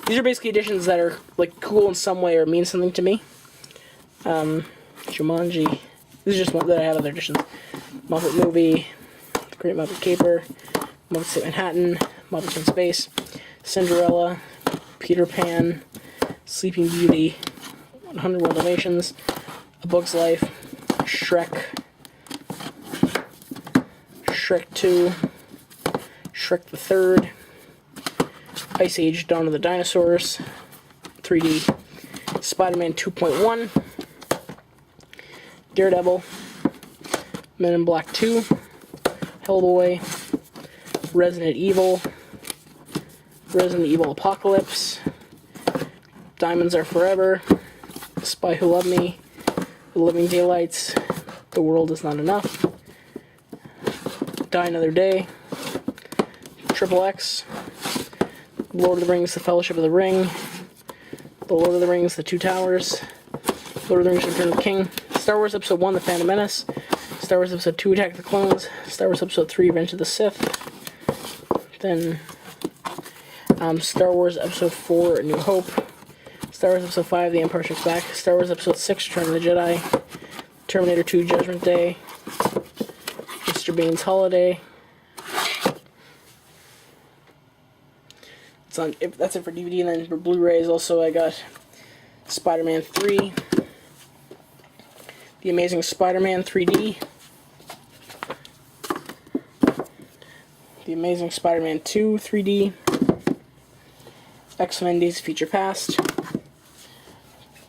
These are basically editions that are like cool in some way or mean something to me. Jumanji. This is just one that I have other editions. Muppet Movie, The Great Muppet Caper, Muppets Take Manhattan, Muppets in Space, Cinderella, Peter Pan, Sleeping Beauty, 101 Dalmatians, A Bug's Life, Shrek, Shrek 2, Shrek the Third, Ice Age Dawn of the Dinosaurs, 3D, Spider-Man 2.1, Daredevil, Men in Black 2, Hellboy, Resident Evil Apocalypse, Diamonds Are Forever, Spy Who Loved Me, The Living Daylights, The World Is Not Enough, Die Another Day, Triple X, Lord of the Rings, The Fellowship of the Ring, The Lord of the Rings, The Two Towers, Lord of the Rings, Return of the King, Star Wars Episode 1, The Phantom Menace, Star Wars Episode 2, Attack of the Clones, Star Wars Episode 3, Revenge of the Sith, then Star Wars Episode 4, A New Hope, Star Wars Episode 5, The Empire Strikes Back, Star Wars Episode 6, Return of the Jedi, Terminator 2, Judgment Day, Mr. Bean's Holiday. That's it for DVD, and then for Blu-rays also I got Spider-Man 3, The Amazing Spider-Man 3D, The Amazing Spider-Man 2 3D, X-Men Days of Future Past,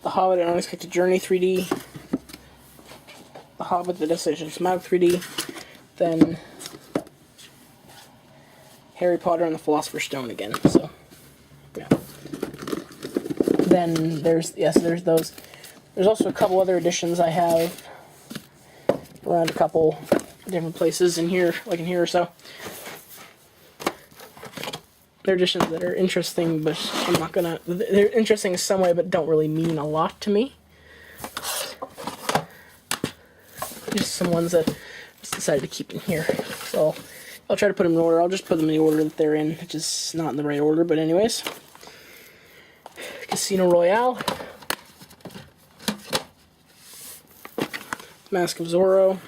The Hobbit and Unexpected Journey 3D, The Hobbit, The Destination Smaug 3D, then Harry Potter and the Philosopher's Stone again, so, yeah. Then there's those. There's also a couple other editions I have around a couple different places in here, like in here or so. They're editions that are interesting, but they're interesting in some way, but don't really mean a lot to me. Just some ones that I just decided to keep in here. So I'll try to put them in order. I'll just put them in the order that they're in, which is not in the right order, but anyways. Casino Royale, Mask of Zorro,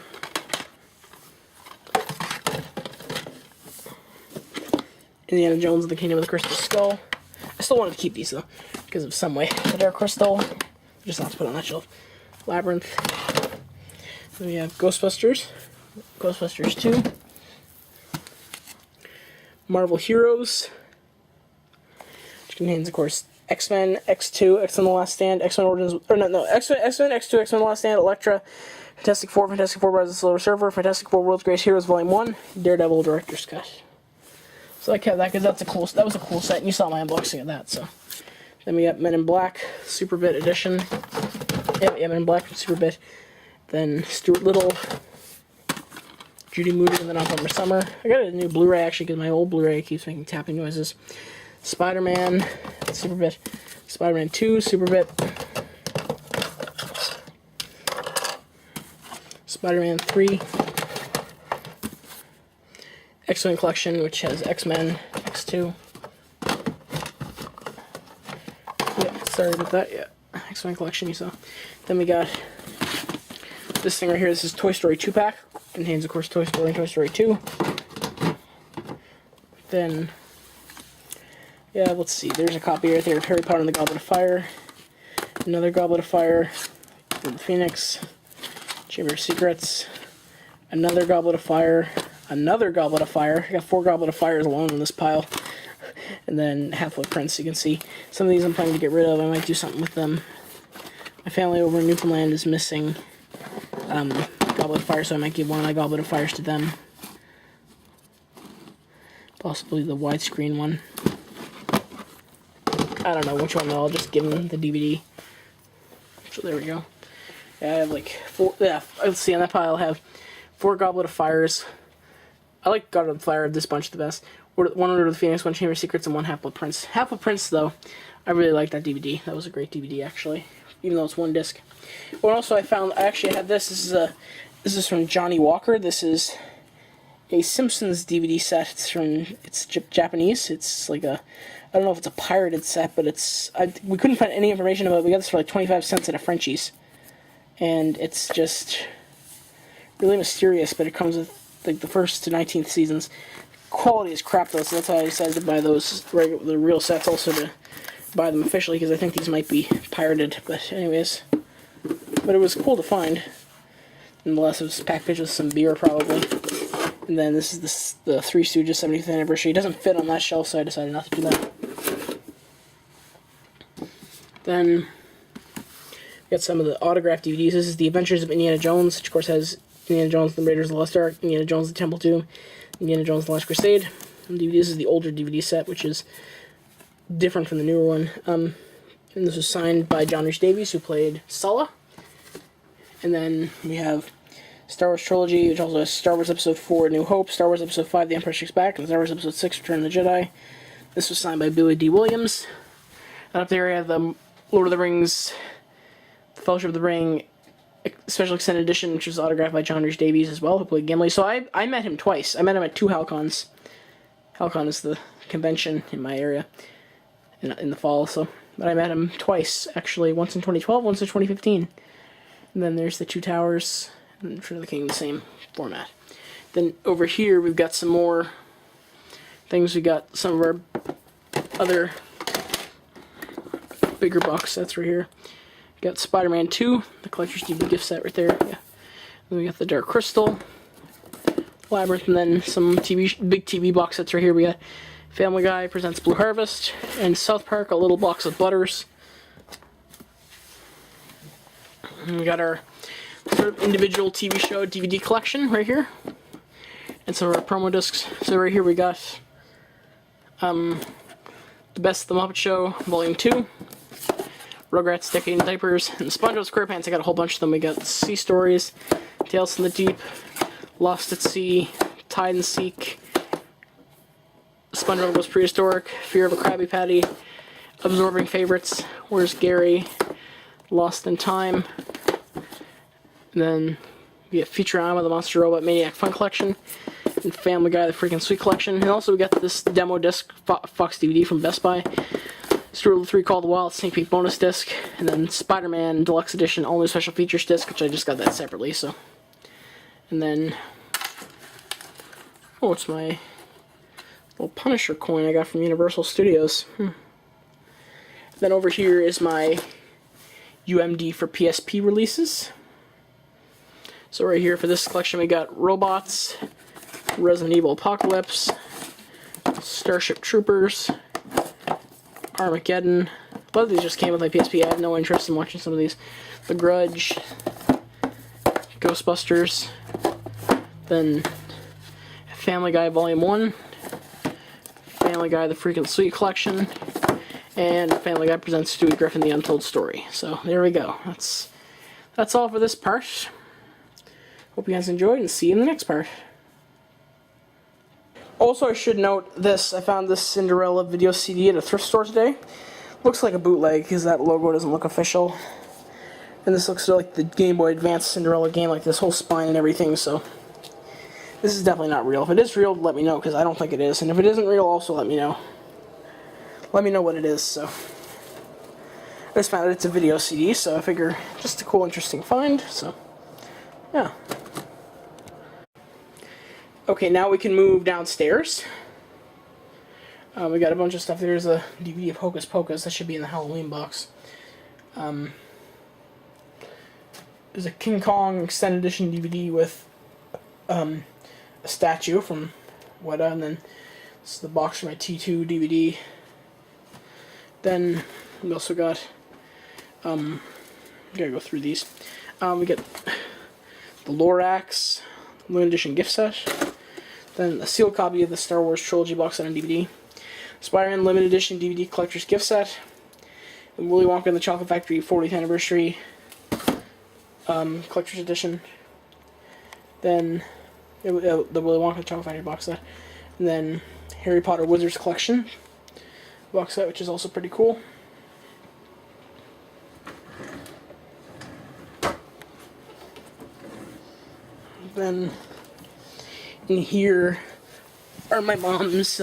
Indiana Jones and the Kingdom of the Crystal Skull. I still wanted to keep these though, because of some way. The Dark Crystal, just not to put on that shelf. Labyrinth. Then we have Ghostbusters, Ghostbusters 2, Marvel Heroes, which contains, of course, X-Men, X2, X-Men The Last Stand, X-Men Origins, or no, X-Men, X2, X-Men The Last Stand, Elektra, Fantastic Four, Rise of the Silver Surfer, Fantastic Four World's Greatest Heroes Volume 1, Daredevil Director's Cut. So I kept that because that was a cool set, and you saw my unboxing of that, so. Then we got Men in Black, Super Bit Edition. Yeah, Men in Black, Super Bit. Then Stuart Little, Judy Moody, and then October Summer. I got a new Blu-ray actually because my old Blu-ray keeps making tapping noises. Spider-Man, Super Bit. Spider-Man 2, Super Bit. Spider-Man 3. X-Men Collection, which has X-Men, X2. Yeah, sorry about that, yeah. X-Men Collection, you saw. Then we got this thing right here. This is Toy Story 2-pack. Contains, of course, Toy Story and Toy Story 2. Then, yeah, let's see. There's a copy right there of Harry Potter and the Goblet of Fire. Another Goblet of Fire. The Phoenix. Chamber of Secrets. Another Goblet of Fire. Another Goblet of Fire. I got 4 Goblet of Fires alone in this pile. And then Half-Blood Prince, you can see. Some of these I'm planning to get rid of. I might do something with them. My family over in Newfoundland is missing Goblet of Fire, so I might give one of my Goblet of Fires to them. Possibly the widescreen one. I don't know which one though, I'll just give them the DVD. So there we go. Yeah, I have like 4, yeah, let's see, on that pile I have 4 Goblet of Fires. I like Goblet of Fire, this bunch the best. 1 Order of the Phoenix, 1 Chamber of Secrets, and 1 Half-Blood Prince. Half-Blood Prince, though, I really like that DVD. That was a great DVD, actually, even though it's 1 disc. Well, also I actually had this. This is from Johnny Walker. This is a Simpsons DVD set. It's Japanese. It's like I don't know if it's a pirated set, but we couldn't find any information about it. We got this for like 25 cents at a Frenchie's. And it's just really mysterious, but it comes with like the first to 19th seasons. Quality is crap though, so that's why I decided to buy the real sets also to buy them officially, because I think these might be pirated. But anyways, but it was cool to find. Nonetheless, it was packaged with some beer probably. And then this is the Three Stooges 75th anniversary. It doesn't fit on that shelf, so I decided not to do that. Then we got some of the autographed DVDs. This is The Adventures of Indiana Jones, which of course has Indiana Jones and the Raiders of the Lost Ark, Indiana Jones and the Temple of Doom, Indiana Jones and the Last Crusade. And DVD, this is the older DVD set, which is different from the newer one. And this was signed by John Rhys Davies, who played Sulla. And then we have Star Wars Trilogy, which also has Star Wars Episode 4, A New Hope, Star Wars Episode 5, The Empire Strikes Back, and Star Wars Episode 6, Return of the Jedi. This was signed by Billy D. Williams. And up there I have the Lord of the Rings, the Fellowship of the Ring, Special Extended Edition, which was autographed by John Rhys Davies as well, who played Gimli. So I met him twice. I met him at 2 HalCons. HalCon is the convention in my area in the fall, so... But I met him twice, actually. Once in 2012, once in 2015. And then there's the Two Towers, and Return of the King, the same format. Then over here, we've got some more things. We got some of our other bigger box sets right here. We got Spider-Man 2, the collector's DVD gift set right there. Yeah. Then we got the Dark Crystal, Labyrinth, and then some big TV box sets right here. We got Family Guy Presents Blue Harvest, and South Park, a little box of Butters. And we got our sort of individual TV show DVD collection right here, and some of our promo discs. So right here we got The Best of the Muppet Show, Volume 2, Rugrats Decade in Diapers, and SpongeBob SquarePants. I got a whole bunch of them. We got Sea Stories, Tales from the Deep, Lost at Sea, Hide and Seek, SpongeBob Goes Prehistoric, Fear of a Krabby Patty, Absorbing Favorites, Where's Gary, Lost in Time, and then we get Futurama, the Monster Robot Maniac Fun Collection, and Family Guy, the Freaking Sweet Collection, and also we got this demo disc, Fox DVD from Best Buy, Stuart 3 Call the Wild, Sneak Peek bonus disc, and then Spider-Man Deluxe Edition, all new special features disc, which I just got that separately, so. And then, oh, it's my little Punisher coin I got from Universal Studios. Then over here is my UMD for PSP releases. So right here for this collection we got Robots, Resident Evil Apocalypse, Starship Troopers, Armageddon. A lot of these just came with my PSP. I have no interest in watching some of these. The Grudge, Ghostbusters, then Family Guy Volume 1, Family Guy The Freaking Sweet Collection, and Family Guy Presents Stewie Griffin The Untold Story. So there we go. That's all for this part. Hope you guys enjoyed, and see you in the next part. Also, I should note this. I found this Cinderella video CD at a thrift store today. Looks like a bootleg because that logo doesn't look official. And this looks like the Game Boy Advance Cinderella game, like this whole spine and everything, so this is definitely not real. If it is real, let me know, because I don't think it is. And if it isn't real, also let me know. Let me know what it is, so. I just found out it's a video CD, so I figure just a cool, interesting find, so. Yeah. Okay, now we can move downstairs. We got a bunch of stuff. There's a DVD of Hocus Pocus. That should be in the Halloween box. There's a King Kong Extended Edition DVD with a statue from Weta, and then this is the box for my T2 DVD. Then we also got, gotta go through these. We get the Lorax Limited Edition gift set. Then a sealed copy of the Star Wars Trilogy box set on DVD. Spider-Man Limited Edition DVD Collector's Gift Set. And Willy Wonka and the Chocolate Factory 40th Anniversary Collector's Edition. Then the Willy Wonka and the Chocolate Factory box set. And then Harry Potter Wizards Collection box set, which is also pretty cool. Then in here are my mom's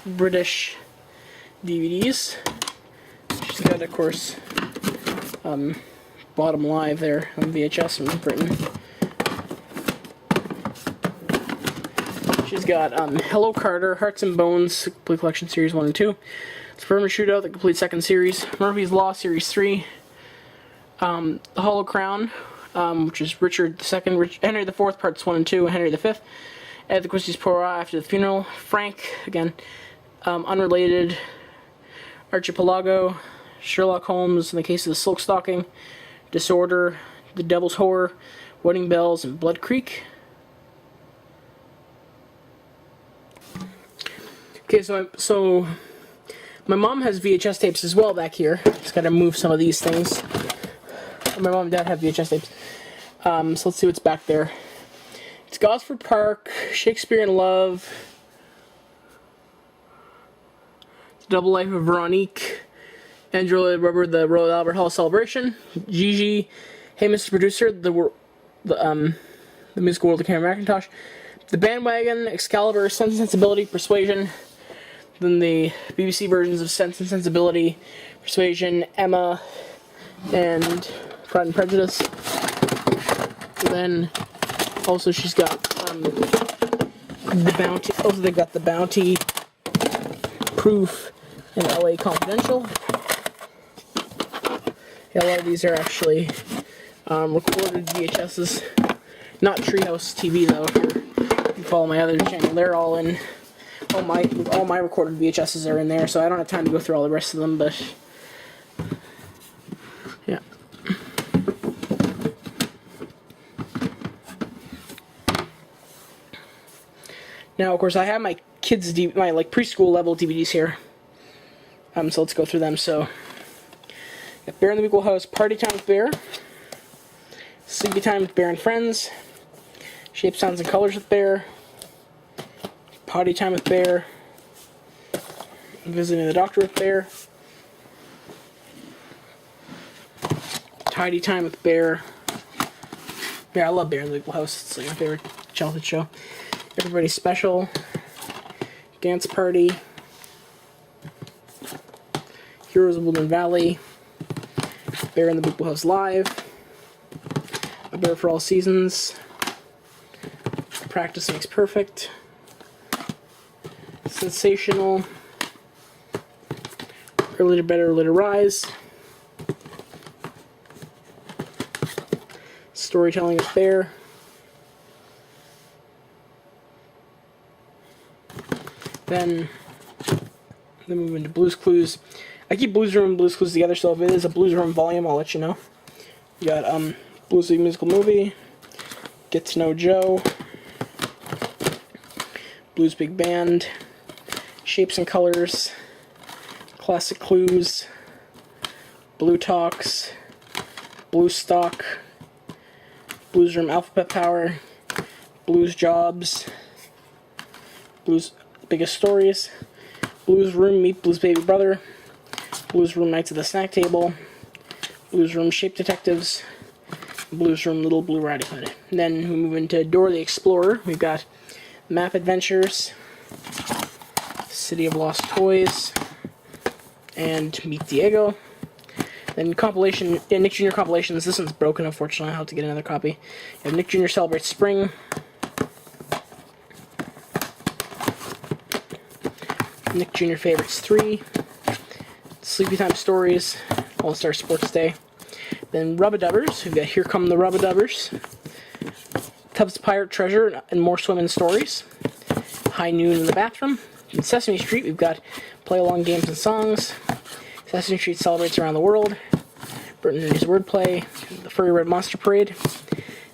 British DVDs. She's got, of course, Bottom Live there on VHS from Britain. She's got Hello Carter, Hearts and Bones, Complete Collection Series 1 and 2. Suburban Shootout, the complete second series. Murphy's Law Series 3. The Hollow Crown, which is Richard II, Henry IV Parts 1 and 2, and Henry V. Ed the Christie's Poirot After the Funeral. Frank, again, unrelated. Archipelago. Sherlock Holmes in the Case of the Silk Stocking. Disorder. The Devil's Horror. Wedding Bells, and Blood Creek. Okay, so my mom has VHS tapes as well back here. Just gotta move some of these things. My mom and dad have VHS tapes. So let's see what's back there. It's Gosford Park, Shakespeare in Love, Double Life of Veronique, Angela Rubber, the Royal Albert Hall Celebration, Gigi, Hey Mr. Producer, the musical world of Cameron Mackintosh, The Bandwagon, Excalibur, Sense and Sensibility, Persuasion, then the BBC versions of Sense and Sensibility, Persuasion, Emma, and Pride and Prejudice. Then also she's got the Bounty. Also they've got the Bounty, Proof, and LA Confidential. Yeah, a lot of these are actually recorded VHSs, not Treehouse TV though. If you follow my other channel, they're all in. All my recorded VHSs are in there, so I don't have time to go through all the rest of them. But yeah. Now, of course, I have my kids' my preschool level DVDs here. So let's go through them. So, got Bear in the Week Will House, Party Time with Bear, Sleepy Time with Bear and Friends, Shapes, Sounds, and Colors with Bear, Potty Time with Bear, Visiting the Doctor with Bear, Tidy Time with Bear. Yeah, I love Bear in the Week Will House. It's like my favorite childhood show. Everybody's Special, Dance Party, Heroes of Woodland Valley, Bear in the Book House Live, A Bear for All Seasons, Practice Makes Perfect, Sensational, Early to Bed, Early to Rise, Storytelling with Bear, then move into Blue's Clues. I keep Blues Room and Blues Clues together, so if it is a Blues Room volume, I'll let you know. You got Blues League Musical Movie, Get to Know Joe, Blues Big Band, Shapes and Colors, Classic Clues, Blue Talks, Blue Stock, Blues Room Alphabet Power, Blues Jobs, Blues Biggest Stories, Blues Room Meet Blues Baby Brother, Blues Room Nights at the Snack Table, Blues Room Shape Detectives, Blues Room Little Blue Riding Hood. And then we move into Dora the Explorer. We've got Map Adventures, City of Lost Toys, and Meet Diego. Then compilation, Nick Jr. compilations. This one's broken, unfortunately. I'll have to get another copy. You have Nick Jr. Celebrates Spring, Nick Jr. Favorites 3, Sleepy Time Stories, All-Star Sports Day. Then Rubba-Dubbers, we've got Here Come the Rubba-Dubbers, Tubbs Pirate Treasure, and More Swimming Stories, High Noon in the Bathroom. In Sesame Street, we've got Play-Along Games and Songs, Sesame Street Celebrates Around the World, Bert and Ernie's Wordplay, The Furry Red Monster Parade.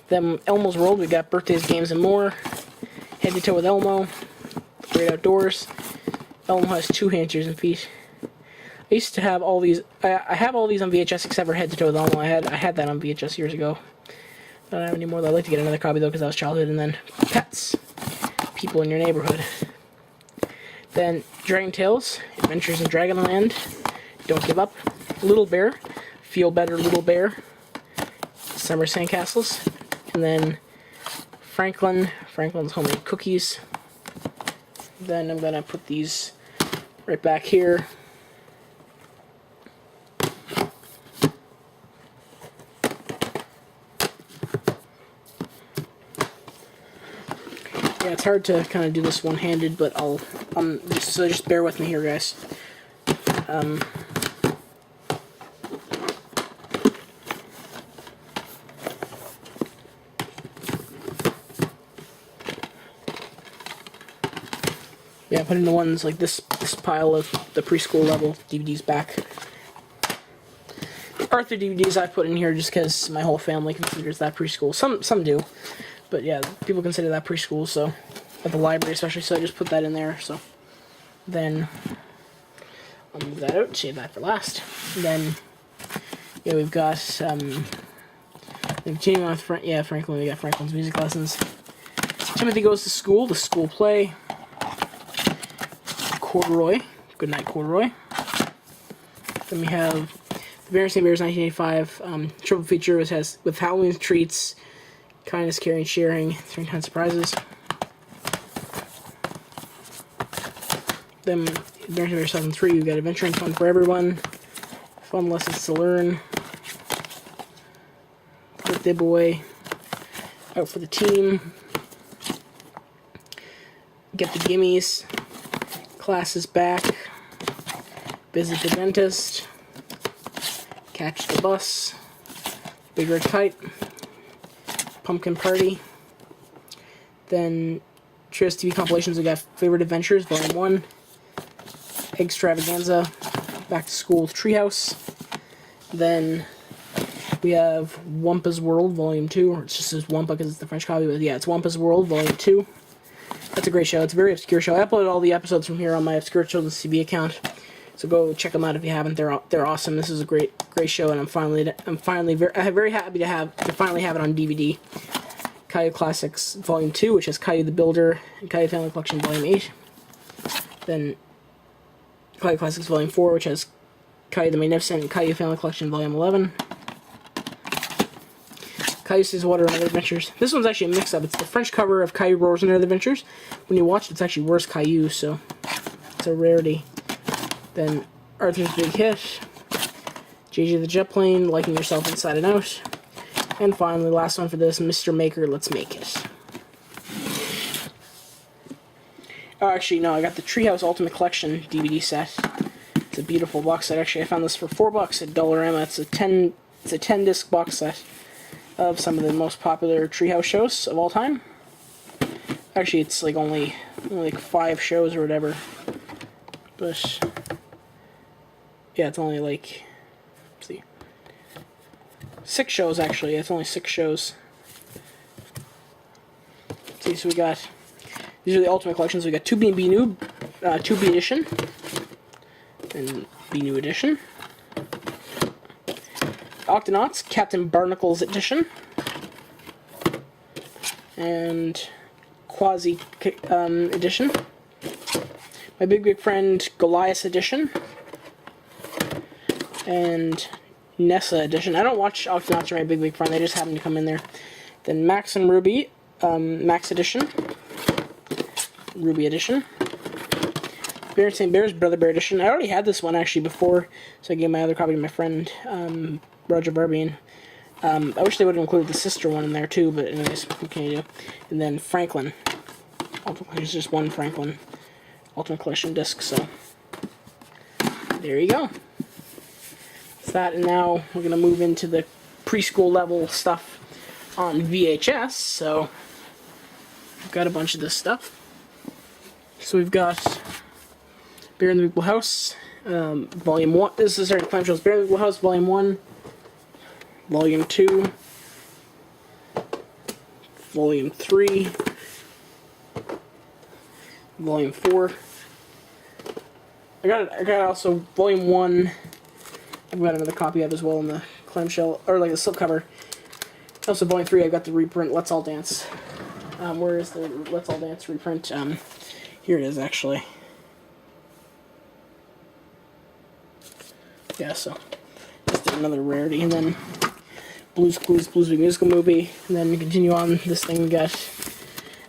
Then Elmo's World, we've got Birthdays, Games, and More, Head to Toe with Elmo, The Great Outdoors. Elmo has 2 hands, ears, and feet. I used to have all these. I have all these on VHS except for Head to Toe with Elmo. I had that on VHS years ago. I don't have any more. Though. I'd like to get another copy though because that was childhood. And then Pets, People in Your Neighborhood. Then Dragon Tales, Adventures in Dragonland, Don't Give Up, Little Bear, Feel Better Little Bear, Summer Sandcastles, and then Franklin's Homemade Cookies. Then I'm gonna put these right back here. Yeah, it's hard to kind of do this one-handed, but I'll just bear with me here, guys. Yeah, putting the ones like this pile of the preschool level DVDs back. Arthur DVDs I put in here just because my whole family considers that preschool. Some do, but yeah, people consider that preschool. So at the library especially, so I just put that in there. So then I'll move that out, save that for last. And then yeah, we've got Then continuing on with Franklin, we got Franklin's music lessons. Timothy goes to school, the school play. Corduroy, Goodnight Corduroy. Then we have the Bears St. Bears 1985 triple feature, which has with Halloween treats, kindness, caring, sharing, 3 times surprises. Then Bears St. Bears 2003, we got Adventure and Fun for Everyone, Fun Lessons to Learn, Birthday Boy, Out for the Team, Get the Gimmies, Class is Back, Visit the Dentist, Catch the Bus, Big Red Kite, Pumpkin Party. Then Trios TV compilations, we got Favorite Adventures, Volume 1, Extravaganza, Back to School with Treehouse. Then we have Wampa's World, Volume 2, or it just says Wampa because it's the French copy, but yeah, it's Wampa's World, Volume 2. That's a great show. It's a very obscure show. I uploaded all the episodes from here on my Obscure Children's TV account, so go check them out if you haven't. They're awesome. This is a great show, and I'm very happy to finally have it on DVD. Caillou Classics Volume 2, which has Caillou the Builder, and Caillou Family Collection Volume 8. Then Caillou Classics Volume 4, which has Caillou the Magnificent and Caillou Family Collection Volume 11. Caillou Sees Water and Other Adventures. This one's actually a mix-up. It's the French cover of Caillou Roars and Other Adventures. When you watch it, it's actually Where's Caillou, so it's a rarity. Then Arthur's Big Hit, JJ the Jet Plane, Liking Yourself Inside and Out, and finally, last one for this, Mr. Maker, Let's Make It. Oh, actually, no, I got the Treehouse Ultimate Collection DVD set. It's a beautiful box set. Actually, I found this for $4 at Dollarama. It's a 10-disc box set of some of the most popular Treehouse shows of all time. Actually, it's like only like 5 shows or whatever. But yeah, it's only like, let's see, 6 shows actually. It's only 6 shows. Let's see, so we got, these are the Ultimate Collections. We got 2B and B New, 2B Edition, and B New Edition. Octonauts, Captain Barnacle's Edition, and Quasi Edition. My Big Friend Goliath Edition, and Nessa Edition. I don't watch Octonauts or My Big Friend, they just happen to come in there. Then Max and Ruby, Max Edition, Ruby Edition. Bear St. Bears, Brother Bear Edition. I already had this one actually before, so I gave my other copy to my friend, Roger Barbian. I wish they would have included the sister one in there too, but anyways, what can you do? And then Franklin. There's just one Franklin Ultimate Collection disc, so there you go. That's that, and now we're going to move into the preschool level stuff on VHS, so we've got a bunch of this stuff. So we've got Bear in the Big Blue House, Volume 1. This is our clamshells. Bear in the Big Blue House, Volume 1, Volume 2, Volume 3, Volume 4. I got also Volume 1. I've got another copy of as well in the clamshell, or like the slipcover. Also Volume 3, I've got the reprint Let's All Dance. Where is the Let's All Dance reprint? Here it is actually. Yeah, so just another rarity, and then Blue's Clues, Blues Musical Movie, and then we continue on this thing. We got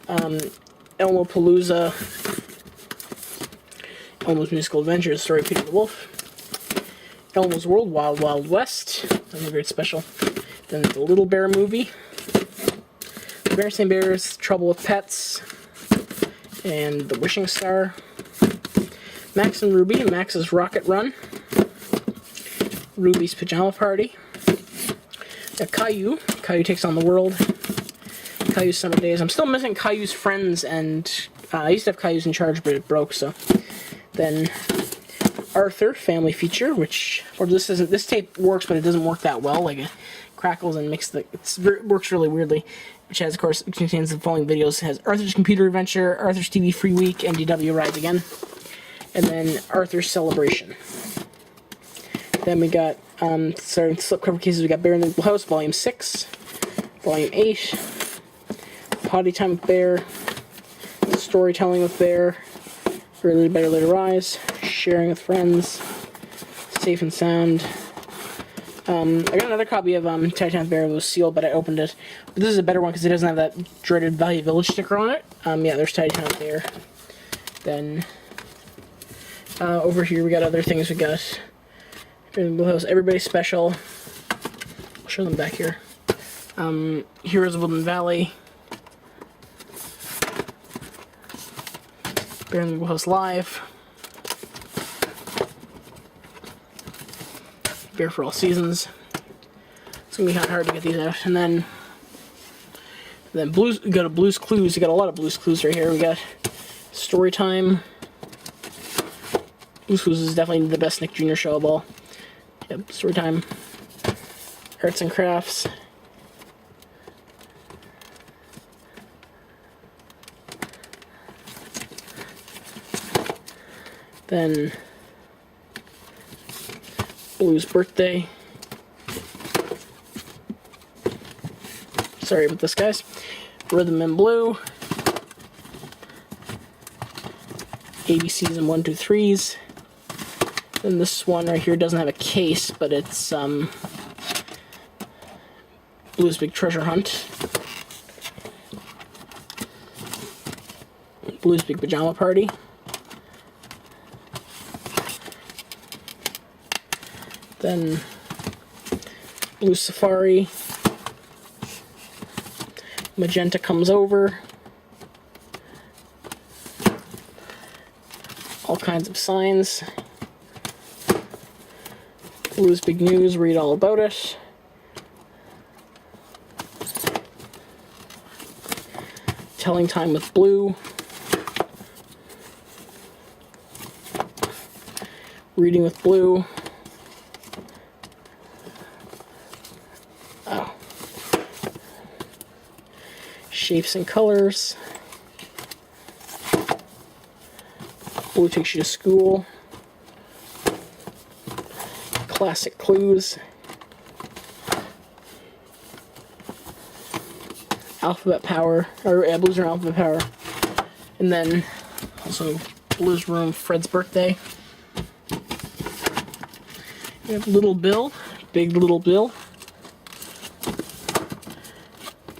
Elmo Palooza, Elmo's Musical Adventures, Story of Peter the Wolf, Elmo's World, Wild Wild West, another great special. Then the Little Bear Movie, Bear St. Bears, Trouble with Pets, and The Wishing Star, Max and Ruby, Max's Rocket Run, Ruby's Pajama Party, Caillou, Caillou Takes on the World, Caillou's Summer Days. I'm still missing Caillou's Friends, and I used to have Caillou's in Charge, but it broke, so. Then Arthur, Family Feature, which, or this tape works, but it doesn't work that well, like it crackles and works really weirdly, which has, of course, contains the following videos. It has Arthur's Computer Adventure, Arthur's TV Free Week, NDW Rides Again, and then Arthur's Celebration. Then we got, starting slipcover cases, we got Bear in the Little House, Volume 6, Volume 8, Potty Time with Bear, Storytelling with Bear, Early Better Later Rise, Sharing with Friends, Safe and Sound. I got another copy of Titan Bear. It was sealed, but I opened it. But this is a better one because it doesn't have that dreaded Value Village sticker on it. Yeah, there's Titan Bear. Then over here we got other things. We got Everybody Special. I'll show them back here. Heroes of Woodland Valley. Bear in the Wheelhouse Live. Bear for All Seasons. It's gonna be kind of hard to get these out. And then Blues. We got a Blues Clues. We got a lot of Blues Clues right here. We got Storytime. Blues Clues is definitely the best Nick Jr. show of all. Yep, Storytime. Arts and Crafts. Then Blue's Birthday. Sorry about this, guys. Rhythm and Blue. ABCs and 1, 2, 3s. Then this one right here doesn't have a case, but it's Blue's Big Treasure Hunt. Blue's Big Pajama Party. Then Blue Safari. Magenta Comes Over. All Kinds of Signs. Blue's Big News, Read All About It. Telling Time with Blue. Reading with Blue. Oh. Shapes and Colors. Blue Takes You to School. Classic Clues. Alphabet Power, or Blues Room Alphabet Power. And then also Blues Room Fred's Birthday. We have Little Bill, Big Little Bill.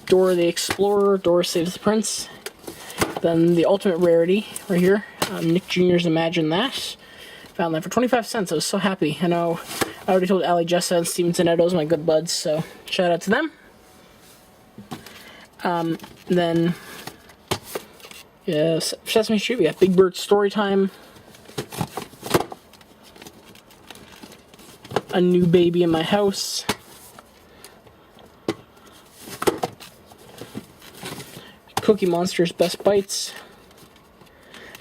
Dora the Explorer, Dora Saves the Prince. Then the ultimate rarity right here, Nick Jr.'s Imagine That. Found that for 25 cents. I was so happy. I know I already told Ali Jessa and Stevenson Edo's my good buds, so shout out to them. Then, yeah, Sesame Street, we got Big Bird Storytime. A New Baby in My House. Cookie Monster's Best Bites.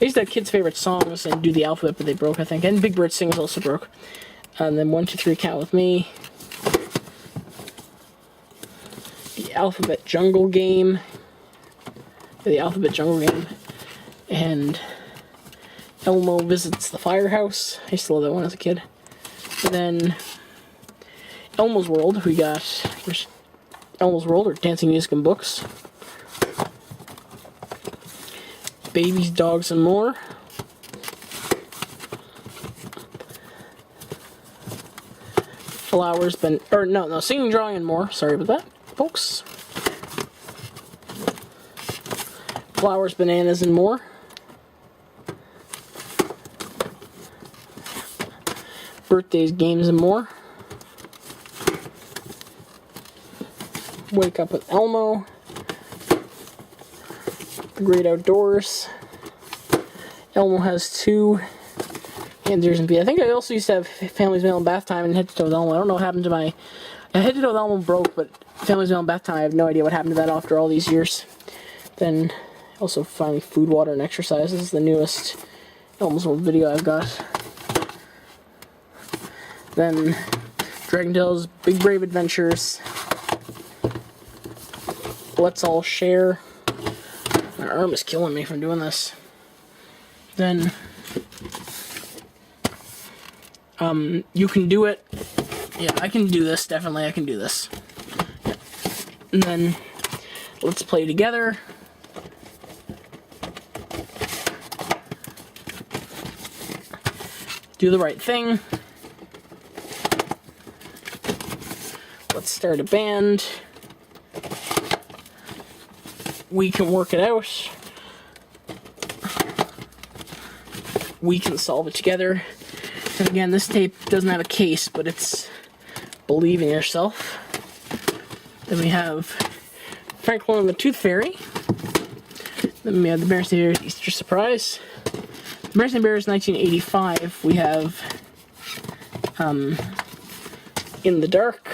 I used to have kids' favorite songs and do the alphabet, but they broke, I think. And Big Bird Sings also broke. And then 1, 2, 3 Count With Me. The Alphabet Jungle Game. The Alphabet Jungle Game. And Elmo Visits the Firehouse. I used to love that one as a kid. And then Elmo's World. We got Elmo's World, or Dancing Music and Books. Babies, Dogs, and More. Flowers, Singing, Drawing, and More. Sorry about that, folks. Flowers, Bananas, and More. Birthdays, Games, and More. Wake Up with Elmo. The Great Outdoors. Elmo Has Two. Hands, Ears, and Feet. I think I also used to have Family's Mail and Bath Time and Head to Toe with Elmo. I don't know what happened to my... Head to Toe with Elmo broke, but Family's Mail and Bath Time, I have no idea what happened to that after all these years. Then, also finally Food, Water, and Exercise. This is the newest Elmo's World video I've got. Then, Dragon Tales, Big Brave Adventures. Let's All Share. My arm is killing me from doing this. Then, You Can Do It. Yeah, I can do this, definitely I can do this. And then let's play together. Do the right thing. Let's start a band. We can work it out. We can solve it together. And again, this tape doesn't have a case, but it's Believe in Yourself. Then we have Franklin and the Tooth Fairy. Then we have the Berenstain Bears Easter Surprise. The Berenstain Bears 1985. We have In the Dark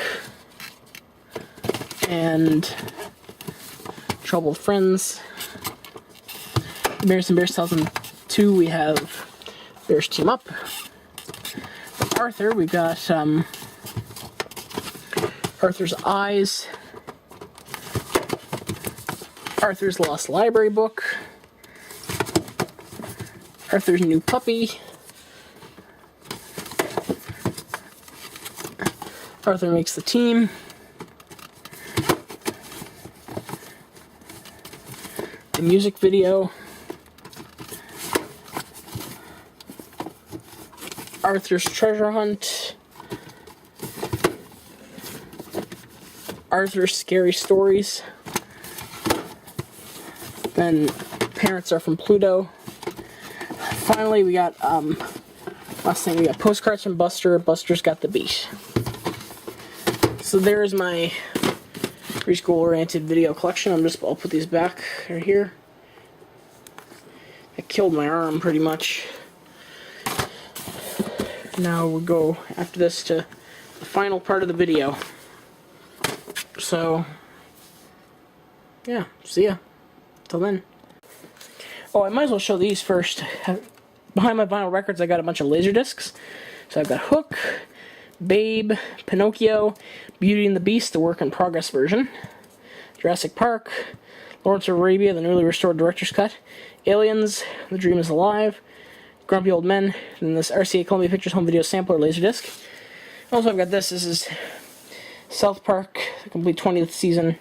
and Troubled Friends. The Berenstain Bears 2002. We have Bears Team Up. From Arthur, we've got Arthur's Eyes, Arthur's Lost Library Book, Arthur's New Puppy, Arthur Makes the Team, the music video, Arthur's Treasure Hunt, Arthur's Scary Stories, then Parents Are From Pluto. Finally, we got, last thing, we got Postcards from Buster, Buster's Got the Beat. So there's my preschool-oriented video collection. I'll put these back right here. I killed my arm, pretty much. Now we'll go, after this, to the final part of the video. So, yeah, see ya. Till then. Oh, I might as well show these first. Behind my vinyl records, I got a bunch of Laserdiscs. So I've got Hook, Babe, Pinocchio, Beauty and the Beast, the work-in-progress version, Jurassic Park, Lawrence of Arabia, the newly restored director's cut, Aliens, The Dream is Alive, Grumpy Old Men, and this RCA Columbia Pictures home video sampler Laserdisc. Also, I've got this. This is South Park, the complete 20th season.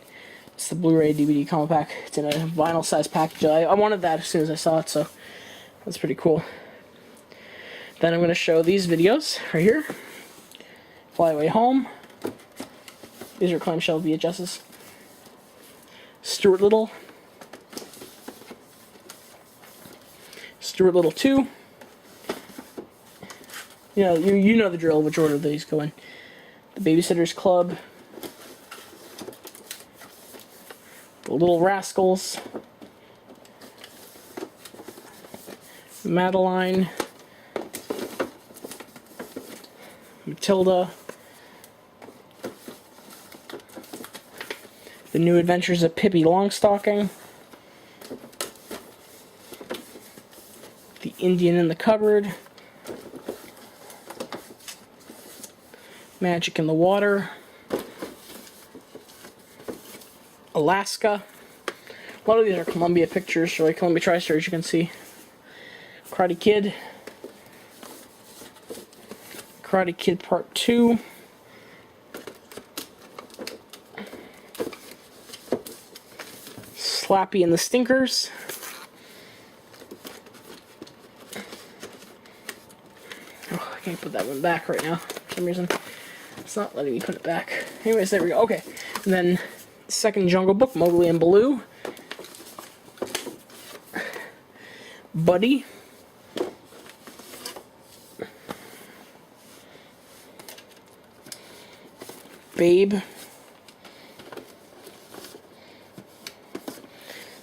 It's the Blu-ray DVD combo pack. It's in a vinyl size package. I wanted that as soon as I saw it, so that's pretty cool. Then I'm going to show these videos right here. Fly Away Home. These are clamshell VHSs. Stuart Little. Stuart Little 2. You know the drill, which order these go in. The Babysitter's Club. The Little Rascals. Madeline. Matilda. The New Adventures of Pippi Longstocking. The Indian in the Cupboard. Magic in the Water. Alaska. A lot of these are Columbia Pictures, or like Columbia TriStar, as you can see. Karate Kid. Karate Kid Part 2. Slappy and the Stinkers. Oh, I can't put that one back right now for some reason. It's not letting me put it back. Anyways, there we go. Okay. And then the second Jungle Book, Mowgli and Baloo. Buddy. Babe.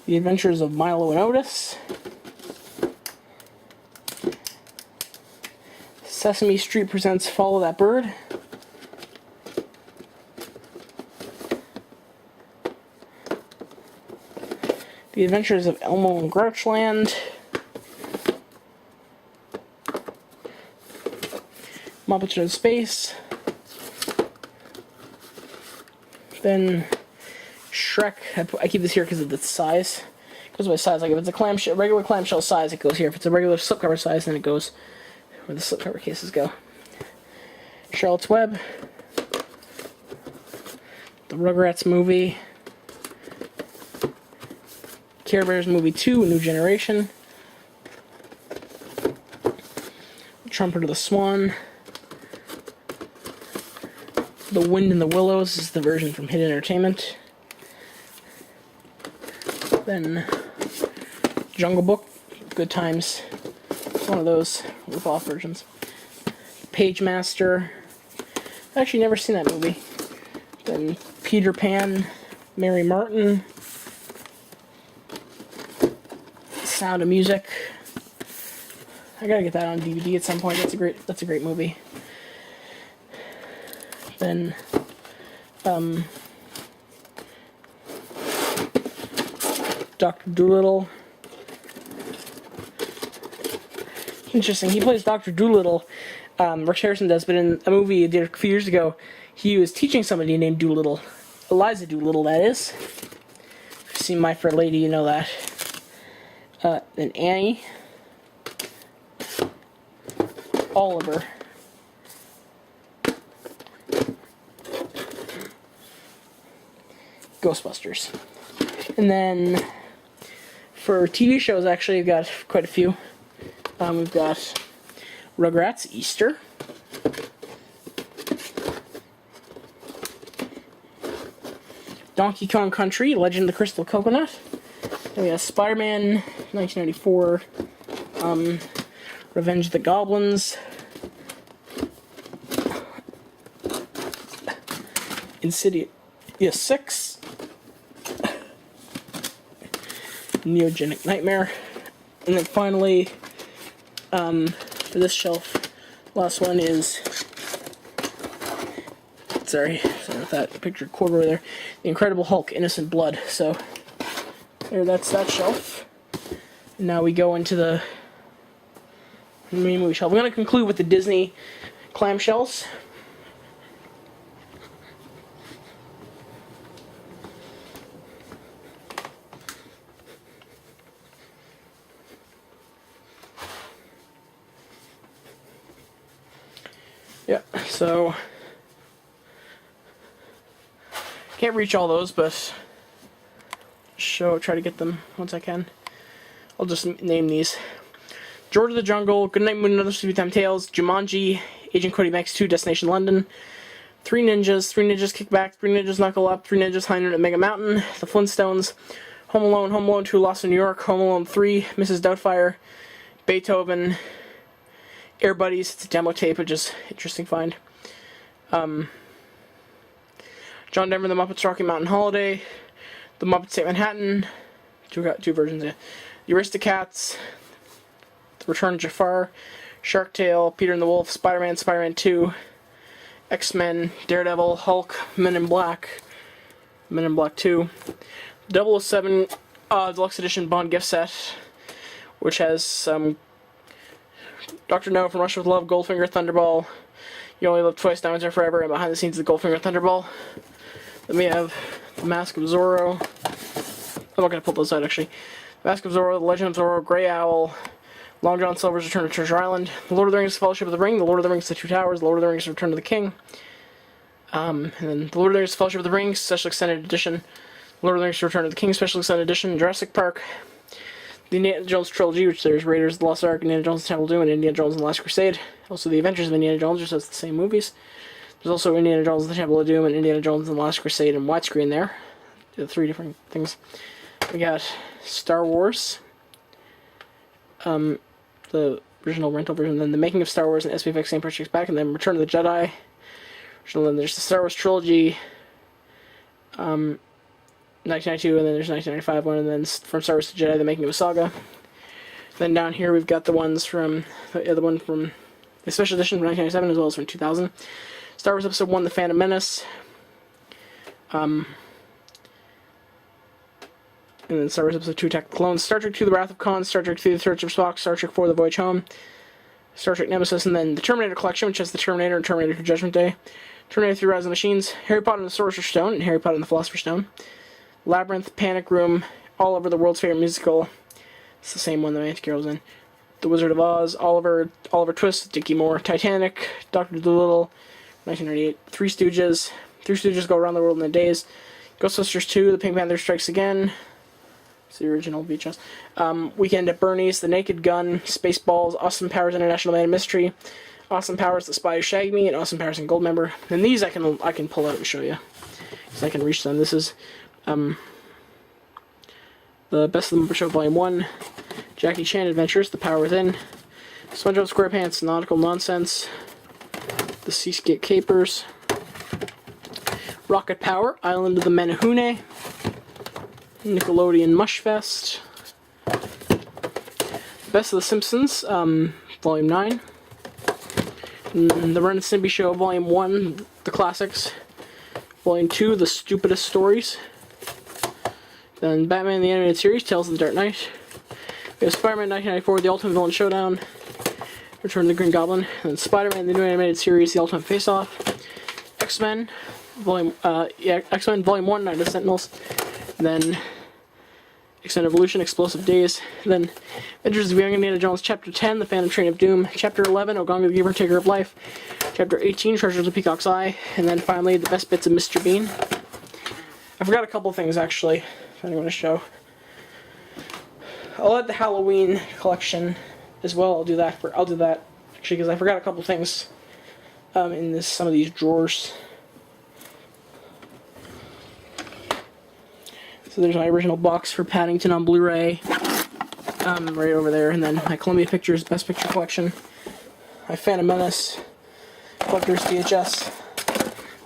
The Adventures of Milo and Otis. Sesame Street presents Follow That Bird. The Adventures of Elmo and Grouchland. Muppets in Space. Then Shrek. I keep this here because of the size. It goes by size. Like if it's a regular clamshell size, it goes here. If it's a regular slipcover size, then it goes where the slipcover cases go. Charlotte's Web. The Rugrats movie. Care Bears Movie 2, A New Generation. Trumpet of the Swan. The Wind in the Willows is the version from Hit Entertainment. Then Jungle Book, Good Times. It's one of those rip-off versions. Page Master. I've actually never seen that movie. Then Peter Pan, Mary Martin. Sound of Music. I gotta get that on DVD at some point. That's a great movie. Then Dr. Dolittle. Interesting. He plays Dr. Dolittle. Rex Harrison does, but in a movie he did a few years ago, he was teaching somebody named Dolittle. Eliza Dolittle, that is. If you've seen My Fair Lady, you know that. Then Annie. Oliver. Ghostbusters. And then for TV shows, actually, we've got quite a few. We've got Rugrats, Easter. Donkey Kong Country, Legend of the Crystal Coconut. Then we have Spider-Man, 1994. Revenge of the Goblins. Insidious 6. Neogenic Nightmare. And then finally, for this shelf, last one is, sorry about that picture quarter over there, The Incredible Hulk, Innocent Blood. So, there, that's that shelf. And now we go into the main movie shelf. We're going to conclude with the Disney clamshells. Yeah, so can't reach all those, but try to get them once I can. I'll just name these: George of the Jungle, Goodnight Moon and Other Sleepy Time Tales, Jumanji, Agent Cody Max 2, Destination London, Three Ninjas Kick Back, Three Ninjas Knuckle Up, Three Ninjas High Noon at Mega Mountain, The Flintstones, Home Alone 2, Lost in New York, Home Alone 3, Mrs. Doubtfire, Beethoven, Air Buddies. It's a demo tape, which is an interesting find. John Denver, The Muppets Rocky Mountain Holiday, The Muppets Take Manhattan, two versions, yeah. The Aristocats, The Return of Jafar, Shark Tale, Peter and the Wolf, Spider-Man, Spider-Man 2, X-Men, Daredevil, Hulk, Men in Black 2, 007 Deluxe Edition Bond gift set, which has Dr. No from Rush with Love, Goldfinger, Thunderball, You Only Live Twice, Diamonds Are Forever, and behind the scenes of the Goldfinger Thunderball. Then we have The Mask of Zorro. I'm not going to pull those out, actually. The Mask of Zorro, The Legend of Zorro, Grey Owl, Long John Silver's Return to Treasure Island, The Lord of the Rings, The Fellowship of the Ring, The Lord of the Rings, The Two Towers, The Lord of the Rings, Return of the King, and then The Lord of the Rings, The Fellowship of the Ring, Special Extended Edition, The Lord of the Rings, Return of the King, Special Extended Edition, Jurassic Park, the Indiana Jones trilogy, which there's Raiders of the Lost Ark, Indiana Jones and the Temple of Doom, and Indiana Jones and the Last Crusade. Also the Adventures of Indiana Jones, which has the same movies. There's also Indiana Jones and the Temple of Doom and Indiana Jones and the Last Crusade in widescreen there. The three different things. We got Star Wars, the original rental version, then The Making of Star Wars and SPFX St. Patrick's Back, and then Return of the Jedi. And then there's the Star Wars trilogy, 1992, and then there's 1995 one, and then from Star Wars to Jedi, The Making of a Saga. Then down here we've got the ones from, the one from the special edition from 1997 as well as from 2000. Star Wars Episode 1, The Phantom Menace. And then Star Wars Episode 2, Attack of the Clones. Star Trek 2, The Wrath of Khan. Star Trek 3, The Search of Spock. Star Trek 4, The Voyage Home. Star Trek Nemesis, and then the Terminator Collection, which has the Terminator and Terminator 2 Judgment Day. Terminator 3, Rise of the Machines. Harry Potter and the Sorcerer's Stone, and Harry Potter and the Philosopher's Stone. Labyrinth, Panic Room, Oliver, the World's Favorite Musical. It's the same one that Auntie Carol's in. The Wizard of Oz, Oliver Twist, Dickie Moore, Titanic, Dr. Dolittle, 1998, Three Stooges, Three Stooges Go Around the World in a Days, Ghostbusters 2, The Pink Panther Strikes Again, It's the original VHS. Weekend at Bernie's, The Naked Gun, Spaceballs, Austin Powers International Man of Mystery, Austin Powers The Spy Who Shagged Me, and Austin Powers and Goldmember. And these I can pull out and show you, so I can reach them. This is The Best of the Muppet Show Volume 1, Jackie Chan Adventures, The Power Within, SpongeBob SquarePants Nautical Nonsense, The Seascape Capers, Rocket Power, Island of the Menehune, Nickelodeon Mushfest, Best of the Simpsons, Volume 9, The Ren and Stimpy Show, Volume 1, The Classics, Volume 2, The Stupidest Stories, then Batman the Animated Series, Tales of the Dark Knight, we have Spider-Man 1994, The Ultimate Villain Showdown, Return of the Green Goblin, and Spider-Man the New Animated Series, The Ultimate Face-Off, X-Men, X-Men Volume 1, Night of the Sentinels, then X-Men Evolution, Explosive Days, then Adventures of Young Indiana Jones, Chapter 10, The Phantom Train of Doom, Chapter 11, Ogonga the Giver and Taker of Life, Chapter 18, Treasures of Peacock's Eye, and then finally, The Best Bits of Mr. Bean. I forgot a couple things, actually, if anyone to show. I'll add the Halloween collection as well. I'll do that actually, because I forgot a couple things in some of these drawers. So there's my original box for Paddington on Blu-ray, right over there, and then my Columbia Pictures Best Picture collection, my Phantom Menace Collector's VHS,